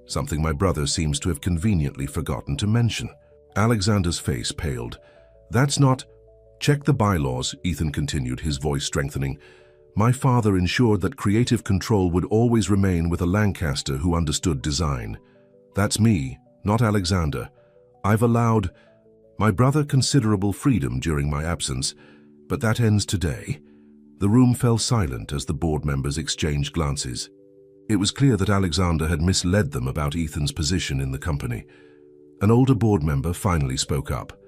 A: something my brother seems to have conveniently forgotten to mention." Alexander's face paled. "That's not—" "Check the bylaws," Ethan continued, his voice strengthening. "My father ensured that creative control would always remain with a Lancaster who understood design. That's me, not Alexander. I've allowed My brother considerable freedom during my absence, but that ends today. The room fell silent as the board members exchanged glances. It was clear that Alexander had misled them about Ethan's position in the company. An older board member finally spoke up.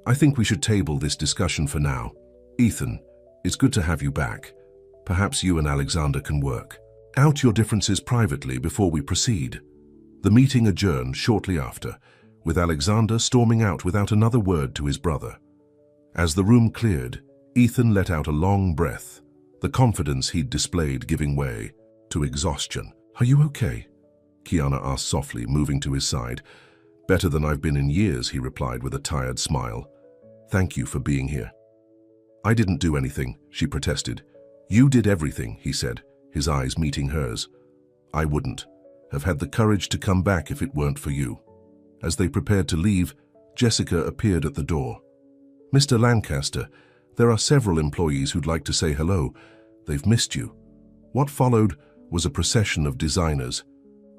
A: I think we should table this discussion for now. Ethan, it's good to have you back. Perhaps you and Alexander can work out your differences privately before we proceed. The meeting adjourned shortly after, with Alexander storming out without another word to his brother. As the room cleared, Ethan let out a long breath, the confidence he'd displayed giving way to exhaustion. Are you okay? Kiana asked softly, moving to his side. Better than I've been in years, he replied with a tired smile. Thank you for being here. I didn't do anything, she protested. You did everything, he said, his eyes meeting hers. I wouldn't have had the courage to come back if it weren't for you. As they prepared to leave, Jessica appeared at the door. Mr. Lancaster, there are several employees who'd like to say hello. They've missed you. What followed was a procession of designers,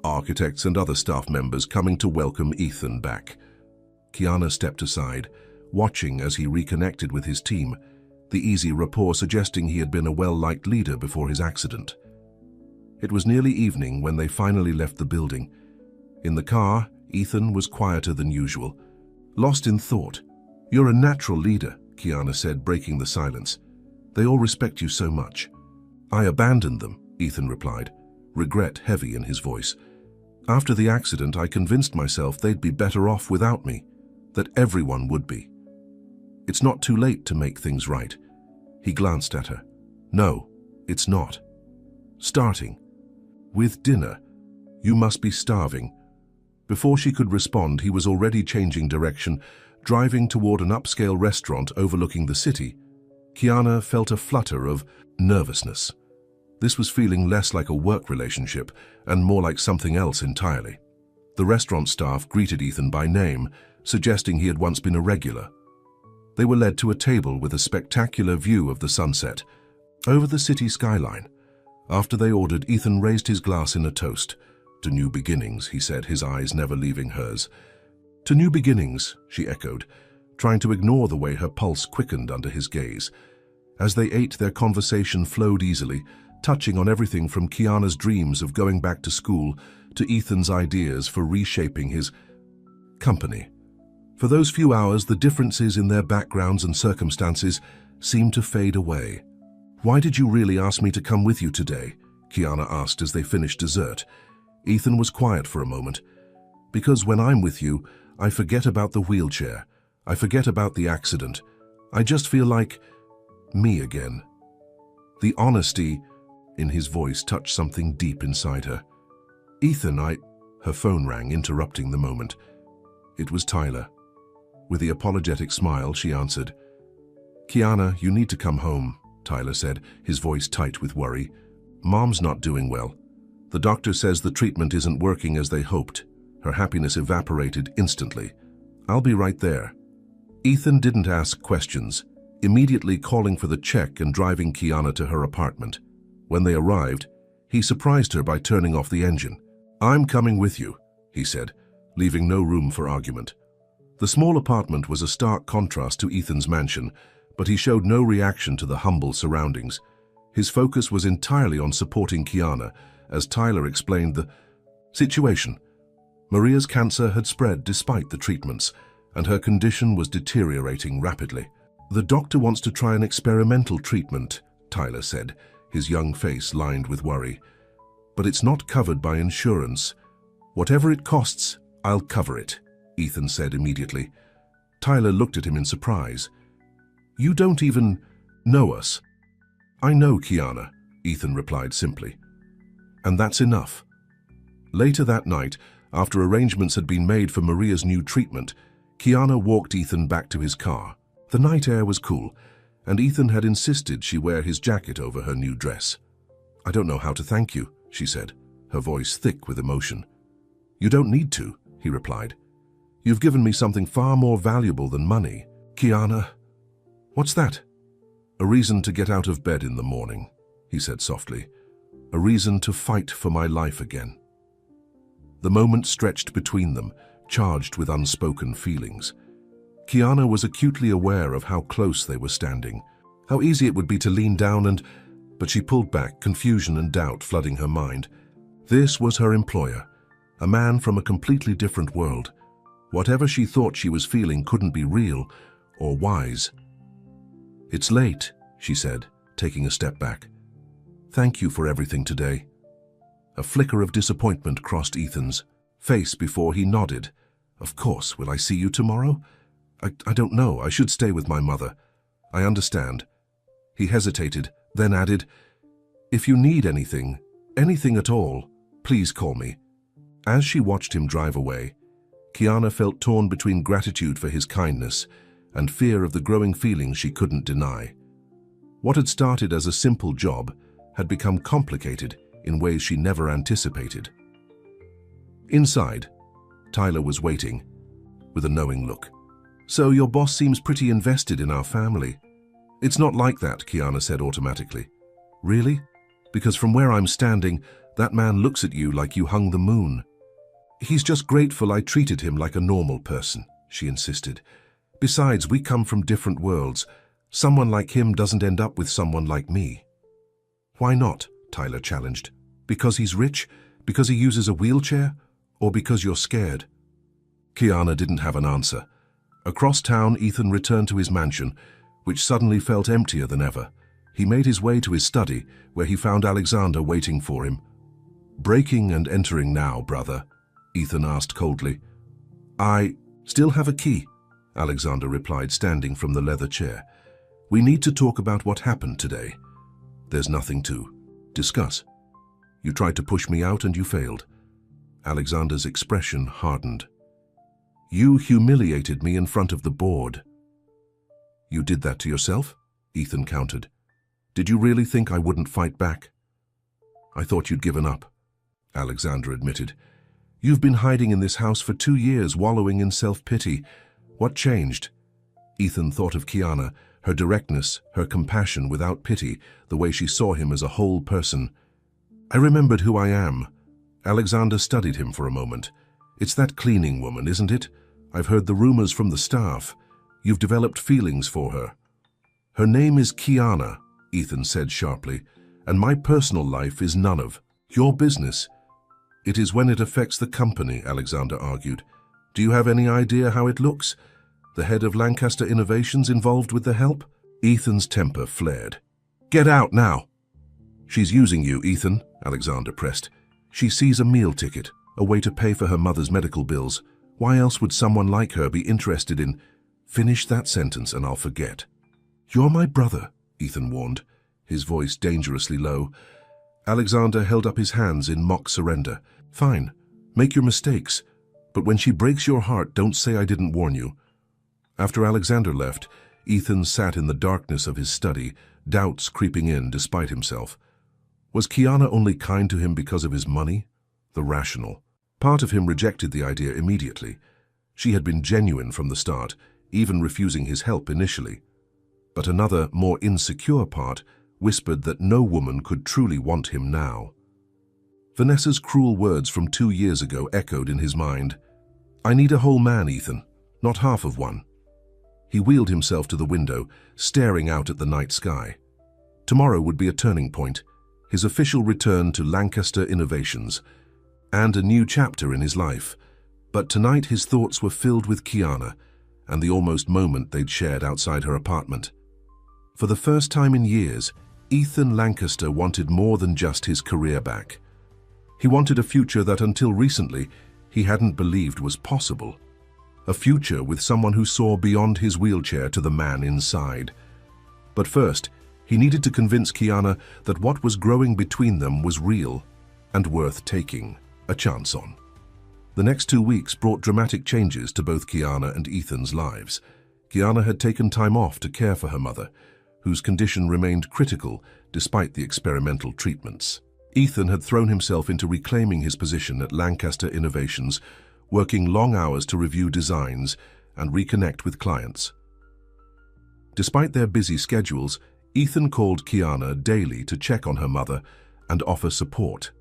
A: architects and other staff members coming to welcome Ethan back. Kiana stepped aside, watching as he reconnected with his team, the easy rapport suggesting he had been a well-liked leader before his accident. It was nearly evening when they finally left the building. In the car, Ethan was quieter than usual, lost in thought. You're a natural leader, Kiana said, breaking the silence. They all respect you so much. I abandoned them, Ethan replied, regret heavy in his voice. After the accident, I convinced myself they'd be better off without me, that everyone would be. It's not too late to make things right. He glanced at her. No, it's not. Starting with dinner. You must be starving. Before she could respond, he was already changing direction, driving toward an upscale restaurant overlooking the city. Kiana felt a flutter of nervousness. This was feeling less like a work relationship and more like something else entirely. The restaurant staff greeted Ethan by name, suggesting he had once been a regular. They were led to a table with a spectacular view of the sunset over the city skyline. After they ordered, Ethan raised his glass in a toast. To new beginnings, he said, his eyes never leaving hers. To new beginnings, she echoed, trying to ignore the way her pulse quickened under his gaze. As they ate, their conversation flowed easily, touching on everything from Kiana's dreams of going back to school to Ethan's ideas for reshaping his company. For those few hours, the differences in their backgrounds and circumstances seemed to fade away. Why did you really ask me to come with you today? Kiana asked as they finished dessert. Ethan was quiet for a moment. Because when I'm with you, I forget about the wheelchair. I forget about the accident. I just feel like me again. The honesty in his voice touched something deep inside her. Ethan, Her phone rang, interrupting the moment. It was Tyler. With the apologetic smile, she answered. Kiana, you need to come home, Tyler said, his voice tight with worry. Mom's not doing well. The doctor says the treatment isn't working as they hoped. Her happiness evaporated instantly. I'll be right there. Ethan didn't ask questions, immediately calling for the check and driving Kiana to her apartment. When they arrived, he surprised her by turning off the engine. I'm coming with you, he said, leaving no room for argument. The small apartment was a stark contrast to Ethan's mansion, but he showed no reaction to the humble surroundings. His focus was entirely on supporting Kiana, as Tyler explained the situation. Maria's cancer had spread despite the treatments, and her condition was deteriorating rapidly. The doctor wants to try an experimental treatment, Tyler said, his young face lined with worry. But it's not covered by insurance. Whatever it costs, I'll cover it, Ethan said immediately. Tyler looked at him in surprise. You don't even know us. I know, Kiana, Ethan replied simply. And that's enough. Later that night, after arrangements had been made for Maria's new treatment, Kiana walked Ethan back to his car. The night air was cool, and Ethan had insisted she wear his jacket over her new dress. I don't know how to thank you, she said, her voice thick with emotion. You don't need to, he replied. You've given me something far more valuable than money. Kiana, what's that? A reason to get out of bed in the morning, he said softly. A reason to fight for my life again. The moment stretched between them, charged with unspoken feelings. Kiana was acutely aware of how close they were standing, how easy it would be to lean down but she pulled back, confusion and doubt flooding her mind. This was her employer, a man from a completely different world. Whatever she thought she was feeling couldn't be real or wise. "It's late," she said, taking a step back. "Thank you for everything today." A flicker of disappointment crossed Ethan's face before he nodded. "Of course. Will I see you tomorrow?" I don't know. I should stay with my mother." "I understand." He hesitated, then added, "If you need anything at all, please call me." As she watched him drive away, Kiana felt torn between gratitude for his kindness and fear of the growing feelings she couldn't deny. What had started as a simple job had become complicated in ways she never anticipated. Inside, Tyler was waiting, with a knowing look. "So your boss seems pretty invested in our family." "It's not like that," Kiana said automatically. "Really? Because from where I'm standing, that man looks at you like you hung the moon." "He's just grateful I treated him like a normal person," she insisted. "Besides, we come from different worlds. Someone like him doesn't end up with someone like me." "Why not?" Tyler challenged. "Because he's rich? Because he uses a wheelchair? Or because you're scared?" Kiana didn't have an answer. Across town, Ethan returned to his mansion, which suddenly felt emptier than ever. He made his way to his study, where he found Alexander waiting for him. "Breaking and entering now, brother?" Ethan asked coldly. "I still have a key," Alexander replied, standing from the leather chair. "We need to talk about what happened today." "There's nothing to discuss. You tried to push me out and you failed." Alexander's expression hardened. "You humiliated me in front of the board." "You did that to yourself?" Ethan countered. "Did you really think I wouldn't fight back?" "I thought you'd given up," Alexander admitted. "You've been hiding in this house for 2 years, wallowing in self-pity. What changed?" Ethan thought of Kiana, her directness, her compassion without pity, the way she saw him as a whole person. "I remembered who I am." Alexander studied him for a moment. "It's that cleaning woman, isn't it? I've heard the rumors from the staff. You've developed feelings for her." "Her name is Kiana," Ethan said sharply, "and my personal life is none of your business." "It is when it affects the company," Alexander argued. "Do you have any idea how it looks? The head of Lancaster Innovations involved with the help?" Ethan's temper flared. "Get out now!" "She's using you, Ethan," Alexander pressed. "She sees a meal ticket, a way to pay for her mother's medical bills. Why else would someone like her be interested in—" "Finish that sentence and I'll forget." "You're my brother," Ethan warned, his voice dangerously low. Alexander held up his hands in mock surrender. "Fine, make your mistakes, but when she breaks your heart, don't say I didn't warn you." After Alexander left, Ethan sat in the darkness of his study, doubts creeping in despite himself. Was Kiana only kind to him because of his money? The rational. Part of him rejected the idea immediately. She had been genuine from the start, even refusing his help initially. But another, more insecure part whispered that no woman could truly want him now. Vanessa's cruel words from 2 years ago echoed in his mind. "I need a whole man, Ethan, not half of one." He wheeled himself to the window, staring out at the night sky. Tomorrow would be a turning point, his official return to Lancaster Innovations, and a new chapter in his life. But tonight his thoughts were filled with Kiana and the almost moment they'd shared outside her apartment. For the first time in years, Ethan Lancaster wanted more than just his career back. He wanted a future that until recently he hadn't believed was possible. A future with someone who saw beyond his wheelchair to the man inside. But first, he needed to convince Kiana that what was growing between them was real and worth taking a chance on. The next 2 weeks brought dramatic changes to both Kiana and Ethan's lives. Kiana had taken time off to care for her mother, whose condition remained critical despite the experimental treatments. Ethan had thrown himself into reclaiming his position at Lancaster Innovations, working long hours to review designs and reconnect with clients. Despite their busy schedules, Ethan called Kiana daily to check on her mother and offer support.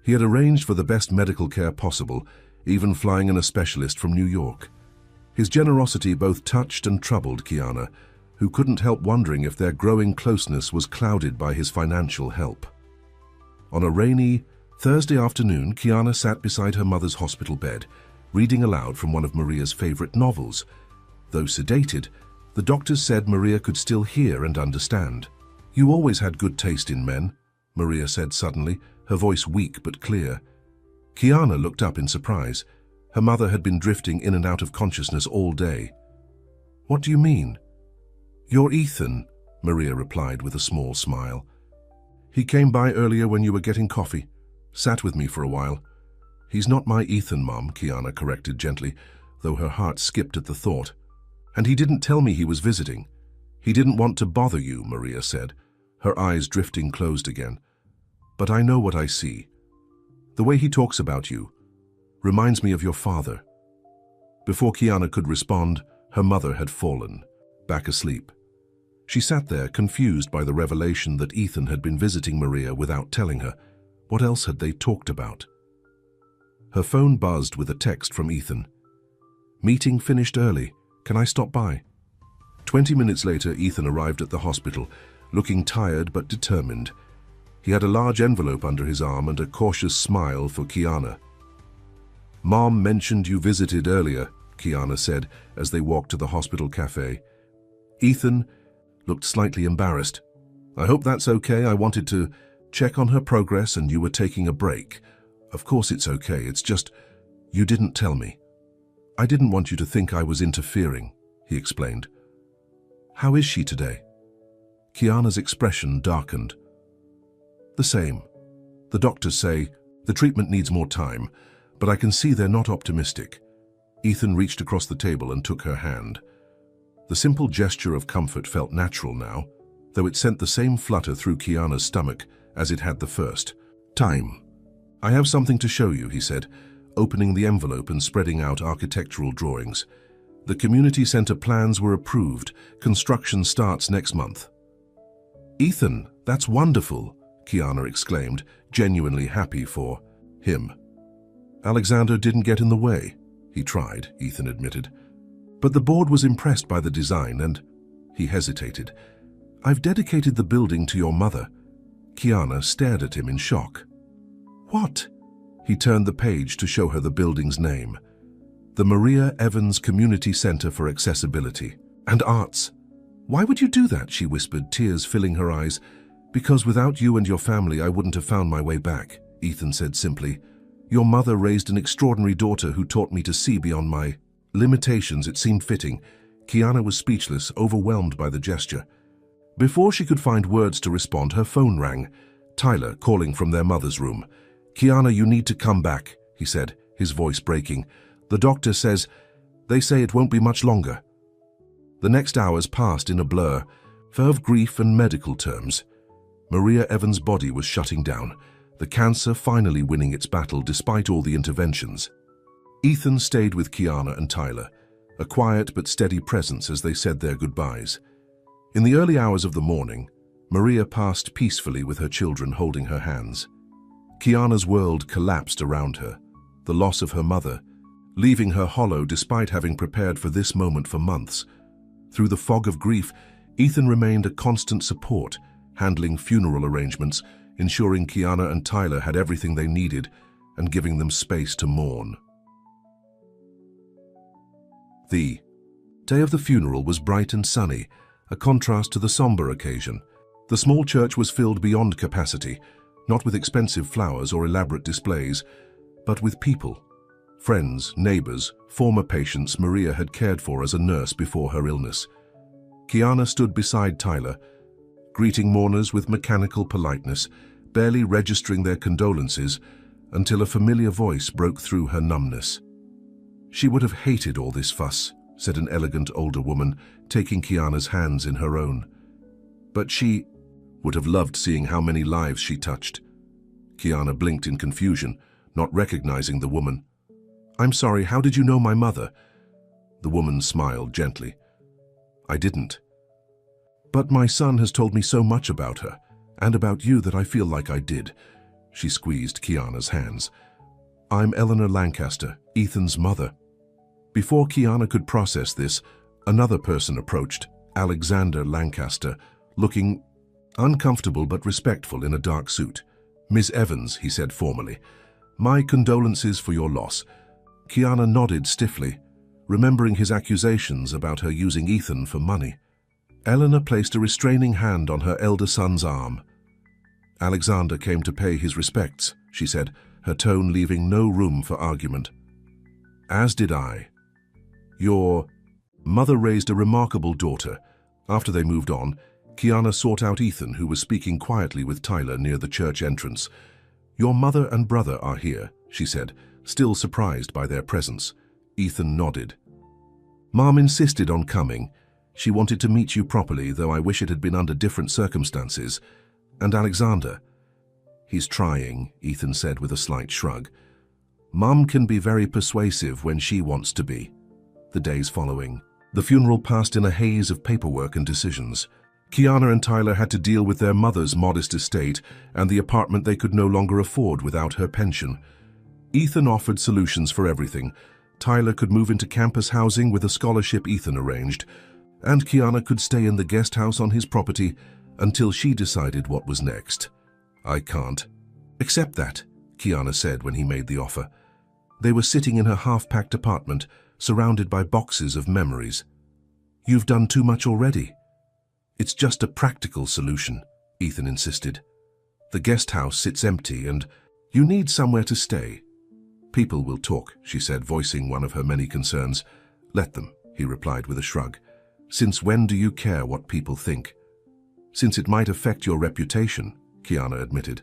A: He had arranged for the best medical care possible, even flying in a specialist from New York. His generosity both touched and troubled Kiana, who couldn't help wondering if their growing closeness was clouded by his financial help. On a rainy Thursday afternoon, Kiana sat beside her mother's hospital bed, reading aloud from one of Maria's favorite novels. Though sedated, the doctors said Maria could still hear and understand. "You always had good taste in men," Maria said suddenly, her voice weak but clear. Kiana looked up in surprise. Her mother had been drifting in and out of consciousness all day. "What do you mean?" "You're Ethan," Maria replied with a small smile. "He came by earlier when you were getting coffee. Sat with me for a while." "He's not my Ethan, Mom," Kiana corrected gently, though her heart skipped at the thought. "And he didn't tell me he was visiting. He didn't want to bother you," Maria said, her eyes drifting closed again. "But I know what I see. The way he talks about you reminds me of your father." Before Kiana could respond, her mother had fallen, back asleep. She sat there, confused by the revelation that Ethan had been visiting Maria without telling her. What else had they talked about? Her phone buzzed with a text from Ethan. "Meeting finished early. Can I stop by?" 20 minutes later, Ethan arrived at the hospital, looking tired but determined. He had a large envelope under his arm and a cautious smile for Kiana. "Mom mentioned you visited earlier," Kiana said as they walked to the hospital cafe. Ethan looked slightly embarrassed. "I hope that's okay. I wanted to check on her progress and you were taking a break." "Of course it's okay. It's just, you didn't tell me. I didn't want you to think I was interfering," he explained. "How is she today?" Kiana's expression darkened. "The same. The doctors say the treatment needs more time, but I can see they're not optimistic." Ethan reached across the table and took her hand. The simple gesture of comfort felt natural now, though it sent the same flutter through Kiana's stomach as it had the first time. "I have something to show you," he said, opening the envelope and spreading out architectural drawings. "The community center plans were approved. Construction starts next month." "Ethan, that's wonderful," Kiana exclaimed, genuinely happy for him. "Alexander didn't get in the way." "He tried," Ethan admitted. "But the board was impressed by the design and—" He hesitated. "I've dedicated the building to your mother." Kiana stared at him in shock. "What?" He turned the page to show her the building's name. "The Maria Evans Community Center for Accessibility and Arts." "Why would you do that?" she whispered, tears filling her eyes. "Because without you and your family, I wouldn't have found my way back," Ethan said simply. "Your mother raised an extraordinary daughter who taught me to see beyond my limitations." It seemed fitting. Kiana was speechless, overwhelmed by the gesture. Before she could find words to respond, her phone rang. Tyler calling from their mother's room. "Kiana, you need to come back," he said, his voice breaking. "The doctor says, they say it won't be much longer." The next hours passed in a blur, full of grief and medical terms. Maria Evans' body was shutting down, the cancer finally winning its battle despite all the interventions. Ethan stayed with Kiana and Tyler, a quiet but steady presence as they said their goodbyes. In the early hours of the morning, Maria passed peacefully with her children holding her hands. Kiana's world collapsed around her, the loss of her mother, leaving her hollow despite having prepared for this moment for months. Through the fog of grief, Ethan remained a constant support, handling funeral arrangements, ensuring Kiana and Tyler had everything they needed, and giving them space to mourn. The day of the funeral was bright and sunny, a contrast to the somber occasion. The small church was filled beyond capacity, not with expensive flowers or elaborate displays, but with people. Friends, neighbors, former patients Maria had cared for as a nurse before her illness. Kiana stood beside Tyler, greeting mourners with mechanical politeness, barely registering their condolences until a familiar voice broke through her numbness. "She would have hated all this fuss," said an elegant older woman, taking Kiana's hands in her own. "But she would have loved seeing how many lives she touched." Kiana blinked in confusion, not recognizing the woman. "I'm sorry, how did you know my mother?" The woman smiled gently. "I didn't. But my son has told me so much about her, and about you, that I feel like I did." She squeezed Kiana's hands. "I'm Eleanor Lancaster, Ethan's mother." Before Kiana could process this, another person approached, Alexander Lancaster, looking uncomfortable but respectful in a dark suit. "Miss Evans," he said formally, "my condolences for your loss." Kiana nodded stiffly, remembering his accusations about her using Ethan for money. Eleanor placed a restraining hand on her elder son's arm. "Alexander came to pay his respects," she said, her tone leaving no room for argument. "As did I. Your mother raised a remarkable daughter." After they moved on, Kiana sought out Ethan, who was speaking quietly with Tyler near the church entrance. "Your mother and brother are here," she said, still surprised by their presence. Ethan nodded. "Mom insisted on coming. She wanted to meet you properly, though I wish it had been under different circumstances. And Alexander." "He's trying," Ethan said with a slight shrug. "Mom can be very persuasive when she wants to be." The days following, the funeral passed in a haze of paperwork and decisions. Kiana and Tyler had to deal with their mother's modest estate and the apartment they could no longer afford without her pension. Ethan offered solutions for everything. Tyler could move into campus housing with a scholarship Ethan arranged, and Kiana could stay in the guest house on his property until she decided what was next. "I can't accept that," Kiana said when he made the offer. They were sitting in her half-packed apartment, surrounded by boxes of memories. "You've done too much already." "It's just a practical solution," Ethan insisted. "The guest house sits empty and you need somewhere to stay." "People will talk," she said, voicing one of her many concerns. "Let them," he replied with a shrug. "Since when do you care what people think?" "Since it might affect your reputation," Kiana admitted.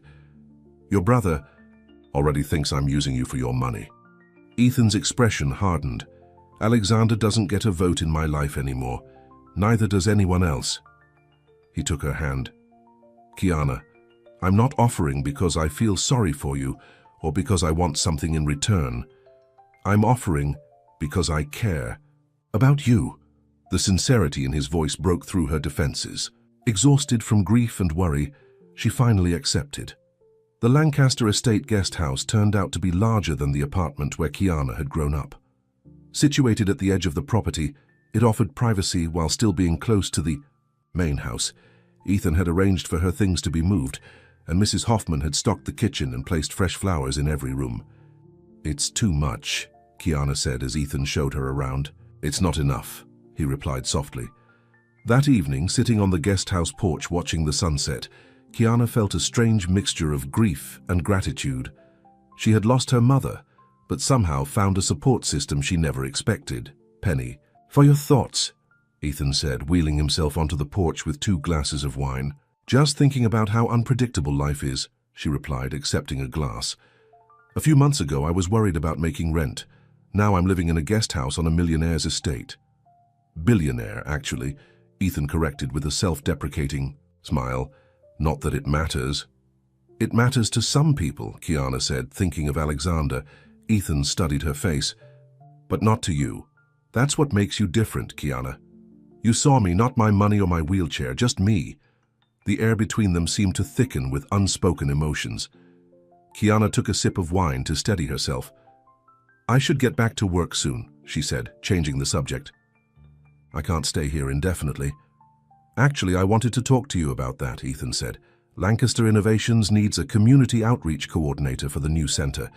A: "Your brother already thinks I'm using you for your money." Ethan's expression hardened. "Alexander doesn't get a vote in my life anymore. Neither does anyone else." He took her hand. "Kiana, I'm not offering because I feel sorry for you or because I want something in return. I'm offering because I care about you." The sincerity in his voice broke through her defenses. Exhausted from grief and worry, she finally accepted. The Lancaster Estate guest house turned out to be larger than the apartment where Kiana had grown up. Situated at the edge of the property, it offered privacy while still being close to the main house. Ethan had arranged for her things to be moved, and Mrs. Hoffman had stocked the kitchen and placed fresh flowers in every room. "It's too much," Kiana said as Ethan showed her around. "It's not enough," he replied softly. That evening, sitting on the guest house porch watching the sunset, Kiana felt a strange mixture of grief and gratitude. She had lost her mother, but somehow found a support system she never expected. "Penny, for your thoughts," Ethan said, wheeling himself onto the porch with 2 glasses of wine. "Just thinking about how unpredictable life is," she replied, accepting a glass. "A few months ago, I was worried about making rent. Now I'm living in a guest house on a millionaire's estate." "Billionaire, actually," Ethan corrected with a self-deprecating smile. "Not that it matters." "It matters to some people," Kiana said, thinking of Alexander. Ethan studied her face. "But not to you. That's what makes you different, Kiana. You saw me, not my money or my wheelchair, just me." The air between them seemed to thicken with unspoken emotions. Kiana took a sip of wine to steady herself. "I should get back to work soon," she said, changing the subject. "I can't stay here indefinitely." "Actually, I wanted to talk to you about that," Ethan said. "Lancaster Innovations needs a community outreach coordinator for the new center.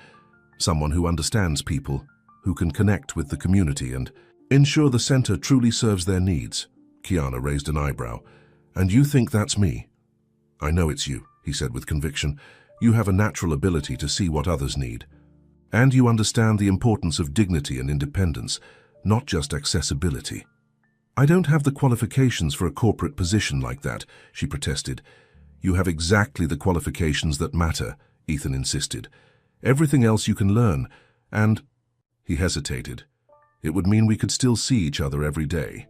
A: Someone who understands people, who can connect with the community and ensure the center truly serves their needs." Kiana raised an eyebrow. "And you think that's me?" "I know it's you," he said with conviction. "You have a natural ability to see what others need. And you understand the importance of dignity and independence, not just accessibility." "I don't have the qualifications for a corporate position like that," she protested. "You have exactly the qualifications that matter," Ethan insisted. "Everything else you can learn, and—" He hesitated. "It would mean we could still see each other every day."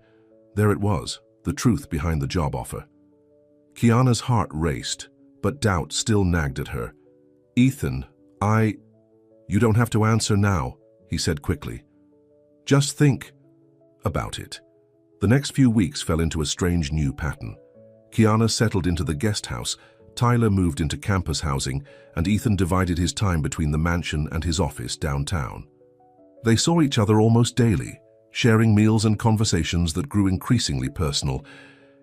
A: There it was, the truth behind the job offer. Kiana's heart raced, but doubt still nagged at her. "Ethan, You don't have to answer now," he said quickly. "Just think about it." The next few weeks fell into a strange new pattern. Kiana settled into the guest house, Tyler moved into campus housing, and Ethan divided his time between the mansion and his office downtown. They saw each other almost daily, sharing meals and conversations that grew increasingly personal,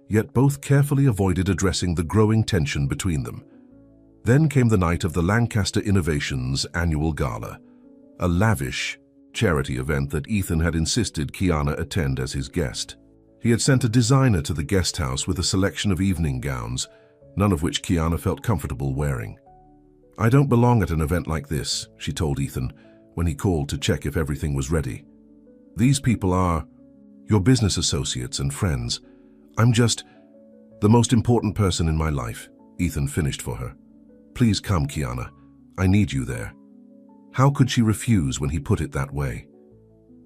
A: yet both carefully avoided addressing the growing tension between them. Then came the night of the Lancaster Innovations annual gala, a lavish charity event that Ethan had insisted Kiana attend as his guest. He had sent a designer to the guest house with a selection of evening gowns, none of which Kiana felt comfortable wearing. "I don't belong at an event like this," she told Ethan when he called to check if everything was ready. "These people are your business associates and friends. I'm just the most important person in my life," Ethan finished for her. "Please come, Kiana. I need you there." How could she refuse when he put it that way?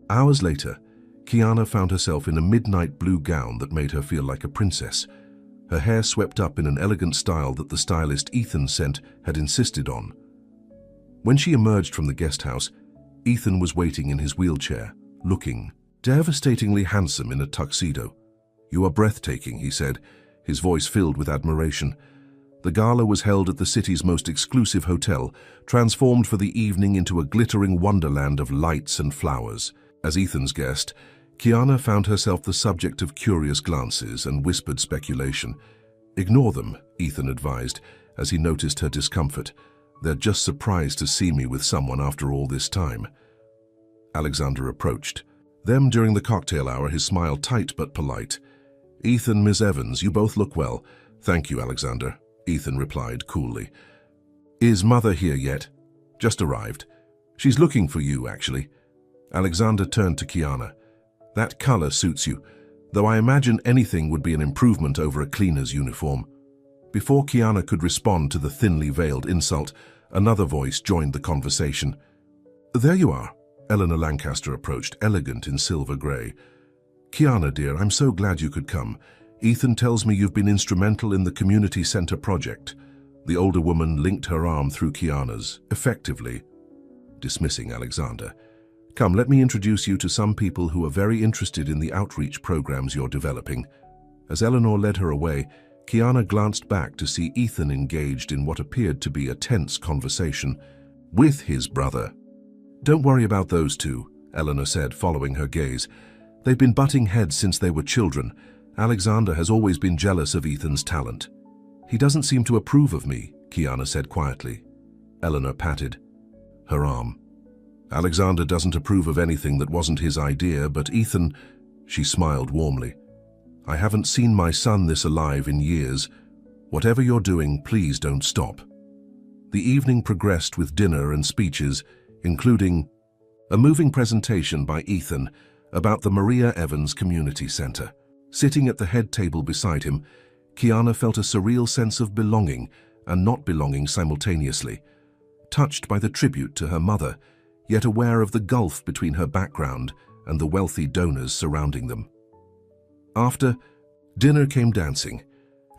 A: Hours later, Kiana found herself in a midnight blue gown that made her feel like a princess, her hair swept up in an elegant style that the stylist Ethan sent had insisted on. When she emerged from the guest house, Ethan was waiting in his wheelchair, looking devastatingly handsome in a tuxedo. "You are breathtaking," he said, his voice filled with admiration. The gala was held at the city's most exclusive hotel, transformed for the evening into a glittering wonderland of lights and flowers. As Ethan's guest, Kiana found herself the subject of curious glances and whispered speculation. "Ignore them," Ethan advised, as he noticed her discomfort. "They're just surprised to see me with someone after all this time." Alexander approached. Them during the cocktail hour, his smile tight but polite. "Ethan, Miss Evans, you both look well." "Thank you, Alexander," Ethan replied coolly. "Is Mother here yet?" "Just arrived. She's looking for you, actually." Alexander turned to Kiana. "That color suits you, though I imagine anything would be an improvement over a cleaner's uniform." Before Kiana could respond to the thinly veiled insult, another voice joined the conversation. "There you are." Eleanor Lancaster approached, elegant in silver gray. "Kiana, dear, I'm so glad you could come. Ethan tells me you've been instrumental in the community center project." The older woman linked her arm through Kiana's, effectively dismissing Alexander. "Come, let me introduce you to some people who are very interested in the outreach programs you're developing." As Eleanor led her away, Kiana glanced back to see Ethan engaged in what appeared to be a tense conversation with his brother. "Don't worry about those two," Eleanor said, following her gaze. "They've been butting heads since they were children. Alexander has always been jealous of Ethan's talent." "He doesn't seem to approve of me," Kiana said quietly. Eleanor patted her arm. "Alexander doesn't approve of anything that wasn't his idea, but Ethan..." She smiled warmly. "I haven't seen my son this alive in years. Whatever you're doing, please don't stop." The evening progressed with dinner and speeches, including a moving presentation by Ethan about the Maria Evans Community Center. Sitting at the head table beside him, Kiana felt a surreal sense of belonging and not belonging simultaneously, touched by the tribute to her mother, yet aware of the gulf between her background and the wealthy donors surrounding them. After dinner came dancing,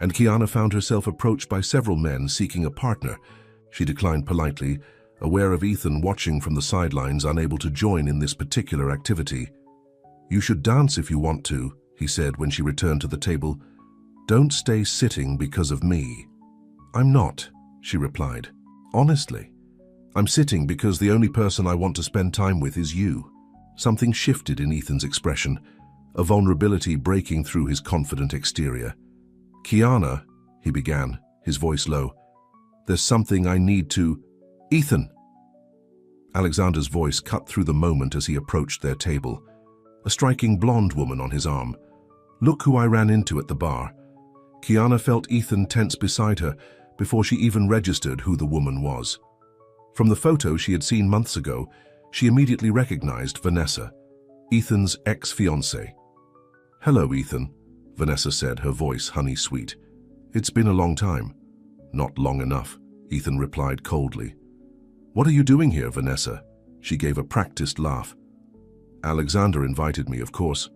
A: and Kiana found herself approached by several men seeking a partner. She declined politely, aware of Ethan watching from the sidelines, unable to join in this particular activity. "You should dance if you want to," he said when she returned to the table. "Don't stay sitting because of me." "I'm not," she replied. "Honestly, I'm sitting because the only person I want to spend time with is you." Something shifted in Ethan's expression, a vulnerability breaking through his confident exterior. "Kiana," he began, his voice low, "there's something I need to..." "Ethan!" Alexander's voice cut through the moment as he approached their table, a striking blonde woman on his arm. "Look who I ran into at the bar." Kiana felt Ethan tense beside her before she even registered who the woman was. From the photo she had seen months ago, she immediately recognized Vanessa, Ethan's ex-fiancée. "Hello, Ethan," Vanessa said, her voice honey-sweet. "It's been a long time." "Not long enough," Ethan replied coldly. "What are you doing here, Vanessa?" She gave a practiced laugh. "Alexander invited me, of course.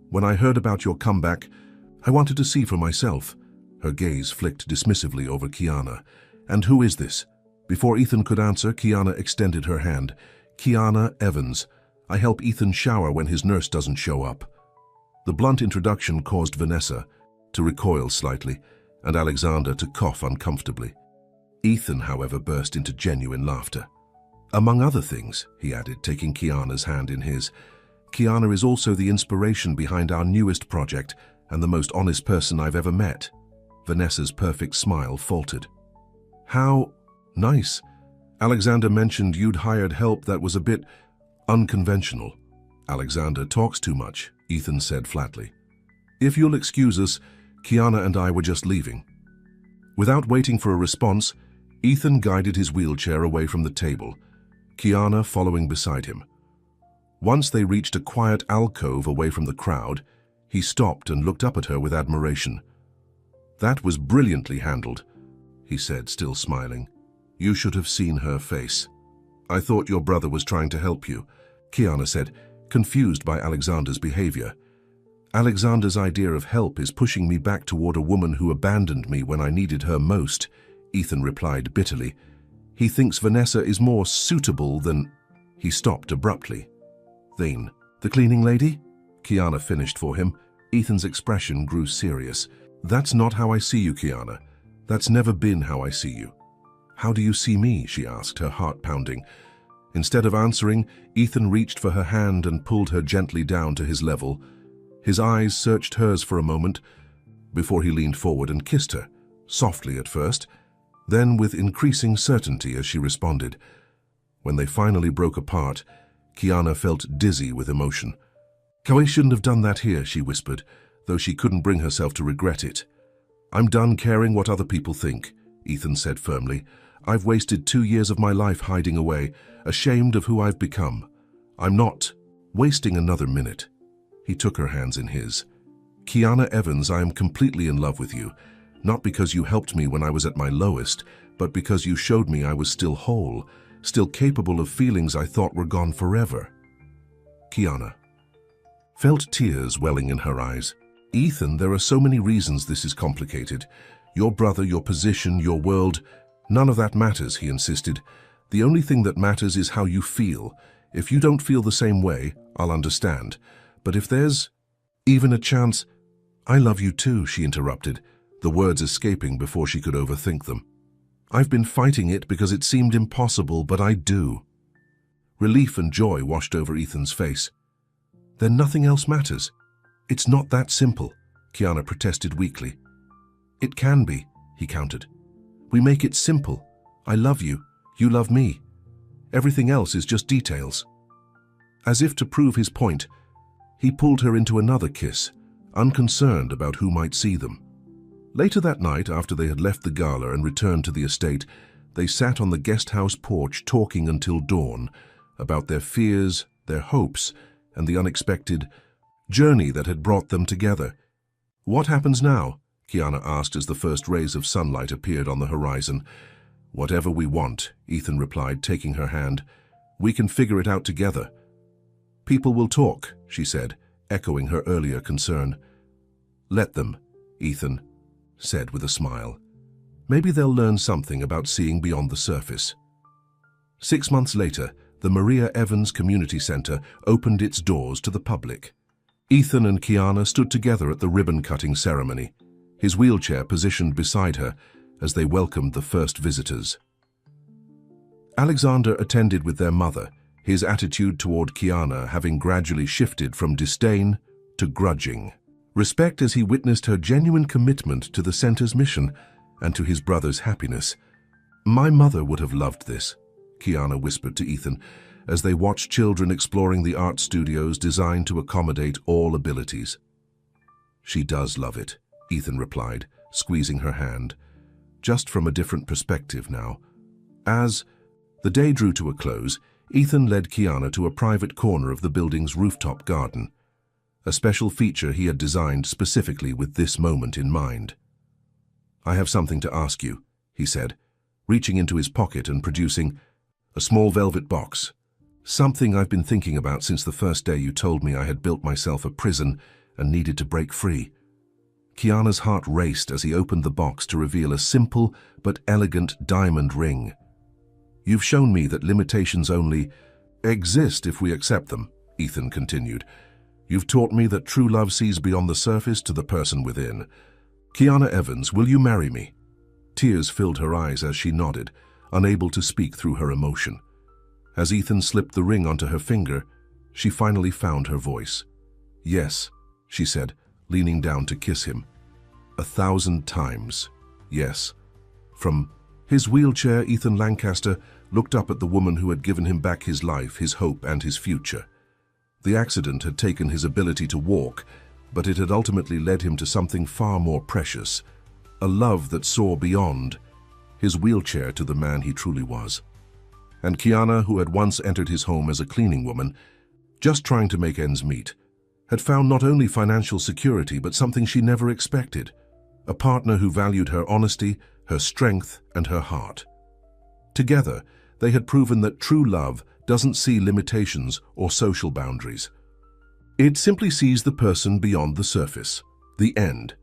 A: When I heard about your comeback, I wanted to see for myself." Her gaze flicked dismissively over Kiana. "And who is this?" Before Ethan could answer, Kiana extended her hand. "Kiana Evans. I help Ethan shower when his nurse doesn't show up." The blunt introduction caused Vanessa to recoil slightly and Alexander to cough uncomfortably. Ethan, however, burst into genuine laughter. Among other things, he added, taking Kiana's hand in his. Kiana is also the inspiration behind our newest project and the most honest person I've ever met. Vanessa's perfect smile faltered. How nice. Alexander mentioned you'd hired help that was a bit unconventional. Alexander talks too much, Ethan said flatly. If you'll excuse us, Kiana and I were just leaving. Without waiting for a response, Ethan guided his wheelchair away from the table, Kiana following beside him. Once they reached a quiet alcove away from the crowd, he stopped and looked up at her with admiration. That was brilliantly handled, he said, still smiling. You should have seen her face. I thought your brother was trying to help you, Kiana said, confused by Alexander's behavior. Alexander's idea of help is pushing me back toward a woman who abandoned me when I needed her most, Ethan replied bitterly. He thinks Vanessa is more suitable than... He stopped abruptly. Then, the cleaning lady? Kiana finished for him. Ethan's expression grew serious. That's not how I see you, Kiana. That's never been how I see you. How do you see me? She asked, her heart pounding. Instead of answering, Ethan reached for her hand and pulled her gently down to his level. His eyes searched hers for a moment before he leaned forward and kissed her, softly at first, then with increasing certainty as she responded. When they finally broke apart, Kiana felt dizzy with emotion. I shouldn't have done that here, she whispered, though she couldn't bring herself to regret it. I'm done caring what other people think, Ethan said firmly. I've wasted 2 years of my life hiding away, ashamed of who I've become. I'm not wasting another minute. He took her hands in his. Kiana Evans, I am completely in love with you, not because you helped me when I was at my lowest, but because you showed me I was still whole, still capable of feelings I thought were gone forever. Kiana felt tears welling in her eyes. Ethan, there are so many reasons this is complicated. Your brother, your position, your world, none of that matters, he insisted. The only thing that matters is how you feel. If you don't feel the same way, I'll understand. But if there's even a chance... I love you too, she interrupted, the words escaping before she could overthink them. I've been fighting it because it seemed impossible, but I do. Relief and joy washed over Ethan's face. Then nothing else matters. It's not that simple, Kiana protested weakly. It can be, he countered. We make it simple. I love you. You love me. Everything else is just details. As if to prove his point, he pulled her into another kiss, unconcerned about who might see them. Later that night, after they had left the gala and returned to the estate, they sat on the guest house porch talking until dawn about their fears, their hopes, and the unexpected journey that had brought them together. What happens now? Kiana asked as the first rays of sunlight appeared on the horizon. Whatever we want, Ethan replied, taking her hand. We can figure it out together. People will talk, she said, echoing her earlier concern. Let them, Ethan said with a smile. Maybe they'll learn something about seeing beyond the surface. 6 months later, the Maria Evans Community Center opened its doors to the public. Ethan and Kiana stood together at the ribbon-cutting ceremony, his wheelchair positioned beside her as they welcomed the first visitors. Alexander attended with their mother, his attitude toward Kiana having gradually shifted from disdain to grudging. Respect as he witnessed her genuine commitment to the center's mission and to his brother's happiness. My mother would have loved this, Kiana whispered to Ethan, as they watched children exploring the art studios designed to accommodate all abilities. She does love it, Ethan replied, squeezing her hand, just from a different perspective now. As the day drew to a close, Ethan led Kiana to a private corner of the building's rooftop garden, a special feature he had designed specifically with this moment in mind. I have something to ask you, he said, reaching into his pocket and producing a small velvet box. Something I've been thinking about since the first day you told me I had built myself a prison and needed to break free. Kiana's heart raced as he opened the box to reveal a simple but elegant diamond ring. You've shown me that limitations only exist if we accept them, Ethan continued. You've taught me that true love sees beyond the surface to the person within. Kiana Evans, will you marry me? Tears filled her eyes as she nodded, unable to speak through her emotion. As Ethan slipped the ring onto her finger, she finally found her voice. "Yes," she said, leaning down to kiss him. 1,000 times, yes. From his wheelchair, Ethan Lancaster looked up at the woman who had given him back his life, his hope, and his future. The accident had taken his ability to walk, but it had ultimately led him to something far more precious, a love that saw beyond his wheelchair to the man he truly was. And Kiana, who had once entered his home as a cleaning woman, just trying to make ends meet, had found not only financial security but something she never expected, a partner who valued her honesty, her strength, and her heart. Together, they had proven that true love doesn't see limitations or social boundaries. It simply sees the person beyond the surface, the end,